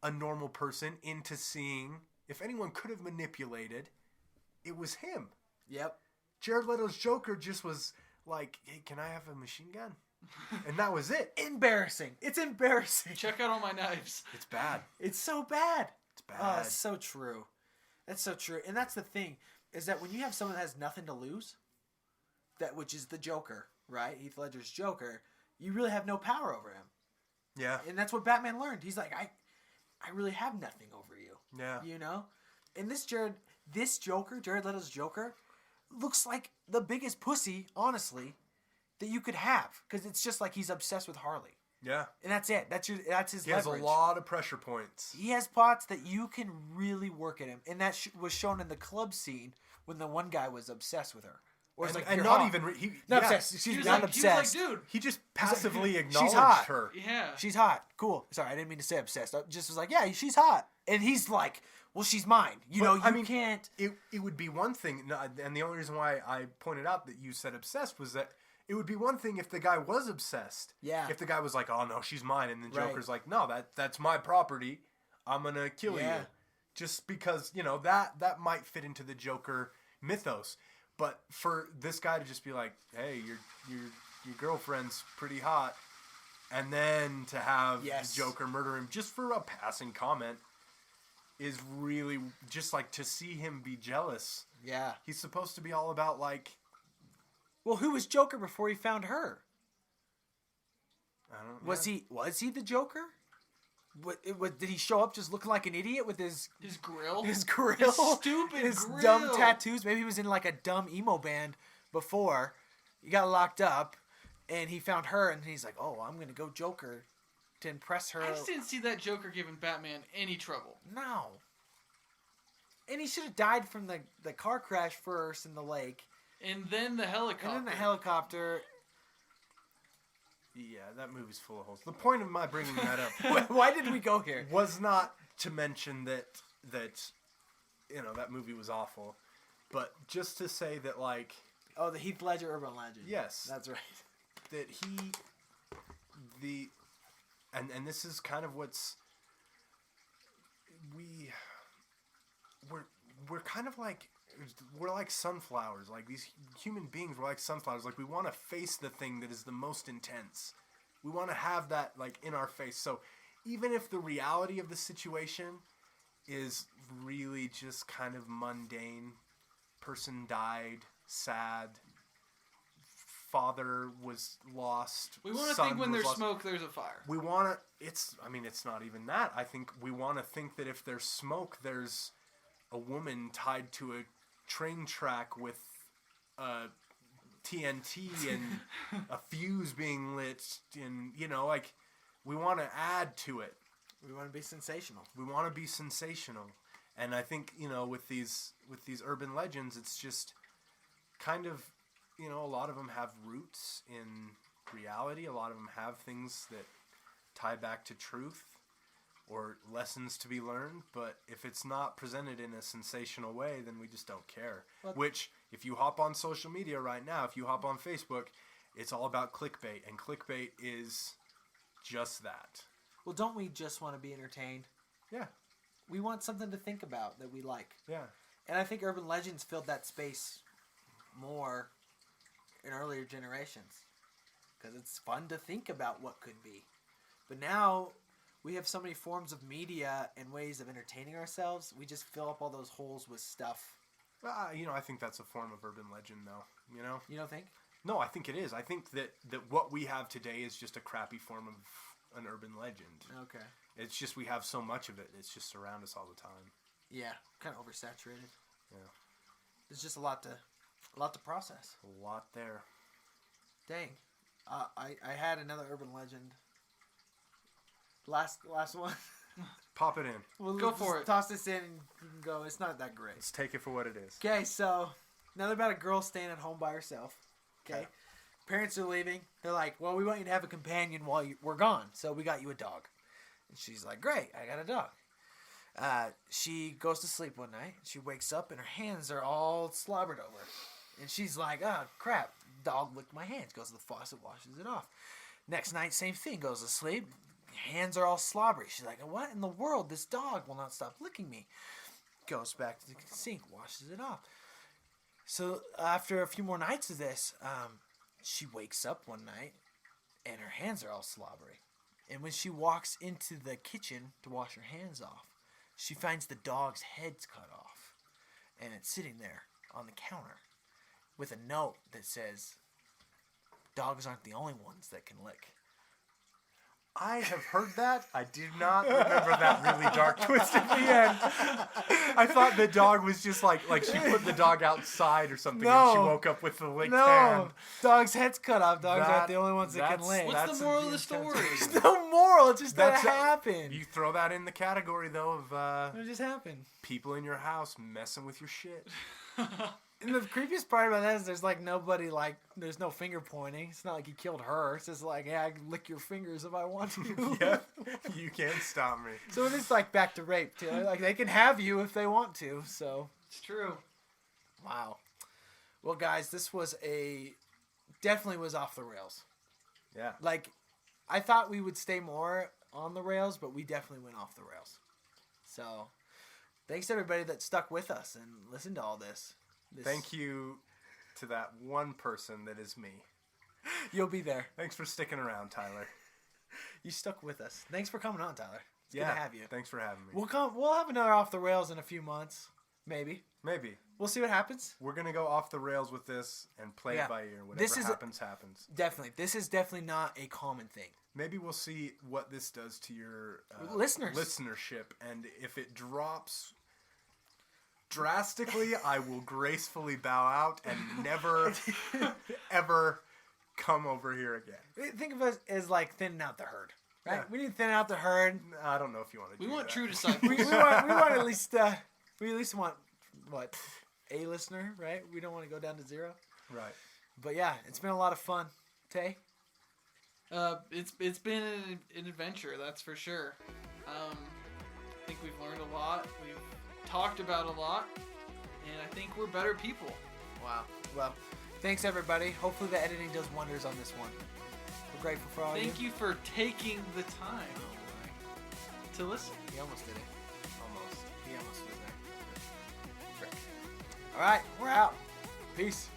a normal person into seeing, if anyone could have manipulated, it was him. Yep. Jared Leto's Joker just was like, hey, can I have a machine gun? And that was it. Embarrassing. It's embarrassing. Check out all my knives. It's bad. It's so bad. It's bad. Oh, it's so true. That's so true. And that's the thing, is that when you have someone that has nothing to lose, which is the Joker, right? Heath Ledger's Joker, you really have no power over him. Yeah. And that's what Batman learned. He's like, I really have nothing over you. Yeah. You know? And this Joker, Jared Leto's Joker, looks like the biggest pussy, honestly, that you could have. Because it's just like he's obsessed with Harley. Yeah. And that's it. That's his leverage. He has a lot of pressure points. He has spots that you can really work at him. And that was shown in the club scene when the one guy was obsessed with her. Or not obsessed. Excuse me, not obsessed. He was like, dude. He just passively acknowledged she's hot. her. Yeah. She's hot. Cool. Sorry, I didn't mean to say obsessed. I just was like, yeah, she's hot. And he's like, well, she's mine. You can't. It would be one thing, and the only reason why I pointed out that you said obsessed was that it would be one thing if the guy was obsessed. Yeah. If the guy was like, oh, no, she's mine. And the Joker's like, no, that's my property. I'm going to kill you. Just because, that might fit into the Joker mythos. But for this guy to just be like, hey, your girlfriend's pretty hot. And then to have the Joker murder him just for a passing comment is really just like to see him be jealous. Yeah. He's supposed to be all about like... Well, who was Joker before he found her? I don't know. Was he the Joker? Did he show up just looking like an idiot with his grill? His grill? His stupid his grill. Dumb tattoos? Maybe he was in like a dumb emo band before. He got locked up and he found her and he's like, oh, I'm going to go Joker to impress her. I just didn't see that Joker giving Batman any trouble. No. And he should have died from the car crash first in the lake. And then the helicopter. Yeah, that movie's full of holes. The point of my bringing that up... Why did we go here? ...was not to mention that movie was awful. But just to say that, like... Oh, the Heath Ledger urban legend. Yes. That's right. That and this is kind of what's... We're kind of like... We're like sunflowers. Like, these human beings, we're like sunflowers. Like, we want to face the thing that is the most intense. We want to have that, like, in our face. So, even if the reality of the situation is really just kind of mundane, person died, sad, father was lost, we want to think when there's smoke, there's a fire. We want to... It's not even that. I think we want to think that if there's smoke, there's a woman tied to a train track with TNT and a fuse being lit, and like, we want to add to it. We want to be sensational. And I think with these urban legends, it's just kind of a lot of them have roots in reality. A lot of them have things that tie back to truth or lessons to be learned. But if it's not presented in a sensational way, then we just don't care. Which, if you hop on social media right now, if you hop on Facebook, it's all about clickbait. And clickbait is just that. Well, don't we just want to be entertained? Yeah. We want something to think about that we like. Yeah. And I think urban legends filled that space more in earlier generations. Because it's fun to think about what could be. But now we have so many forms of media and ways of entertaining ourselves. We just fill up all those holes with stuff. I think that's a form of urban legend, though. You don't think? No, I think it is. I think that what we have today is just a crappy form of an urban legend. Okay. It's just we have so much of it. It's just around us all the time. Yeah, kind of oversaturated. Yeah. There's just a lot to process. A lot there. Dang. I had another urban legend. Last one. Pop it in. We'll Go for it. Toss this in and you can go. It's not that great. Let's take it for what it is. Okay, so another about a girl staying at home by herself. Okay. Parents are leaving. They're like, well, we want you to have a companion while we're gone, so we got you a dog. And she's like, great, I got a dog. She goes to sleep one night. She wakes up and her hands are all slobbered over. And she's like, oh, crap, dog licked my hands. Goes to the faucet, washes it off. Next night, same thing. Goes to sleep. Hands are all slobbery. She's like, what in the world? This dog will not stop licking me. Goes back to the sink, washes it off. So after a few more nights of this, she wakes up one night and her hands are all slobbery. And when she walks into the kitchen to wash her hands off, she finds the dog's head's cut off. And it's sitting there on the counter with a note that says, dogs aren't the only ones that can lick. I have heard that. I do not remember that really dark twist at the end. I thought the dog was just like she put the dog outside or something and she woke up with the licked hand. Dog's head's cut off. Dogs aren't the only ones that can lick. What's the moral of the story? There's no moral. It's just that it happened. You throw that in the category, though, of it just happened. People in your house messing with your shit. And the creepiest part about that is there's like nobody, there's no finger pointing. It's not like he killed her. It's just like, yeah, I can lick your fingers if I want to. Yeah, you can't stop me. So it's like back to rape too. Like they can have you if they want to. So it's true. Wow. Well, guys, this was definitely was off the rails. Yeah. Like, I thought we would stay more on the rails, but we definitely went off the rails. So, thanks to everybody that stuck with us and listened to all this. Thank you to that one person that is me. You'll be there. Thanks for sticking around, Tyler. You stuck with us. Thanks for coming on, Tyler. It's good to have you. Thanks for having me. We'll have another off the rails in a few months. Maybe. We'll see what happens. We're going to go off the rails with this and play it by ear. Whatever happens. Definitely. This is definitely not a common thing. Maybe we'll see what this does to your listenership. And if it drops drastically, I will gracefully bow out and never, ever come over here again. Think of us as like thinning out the herd. Right? Yeah. We need to thin out the herd. I don't know if you want to do that. We want true disciples. we want at least... we at least want, a listener, right? We don't want to go down to zero. Right. But yeah, it's been a lot of fun. Tay? It's been an adventure, that's for sure. I think we've learned a lot. We've talked about a lot. And I think we're better people. Wow. Well, thanks everybody. Hopefully the editing does wonders on this one. We're grateful for all of you. Thank you for taking the time to listen. He almost did it. He almost was there. All right, we're out. Peace.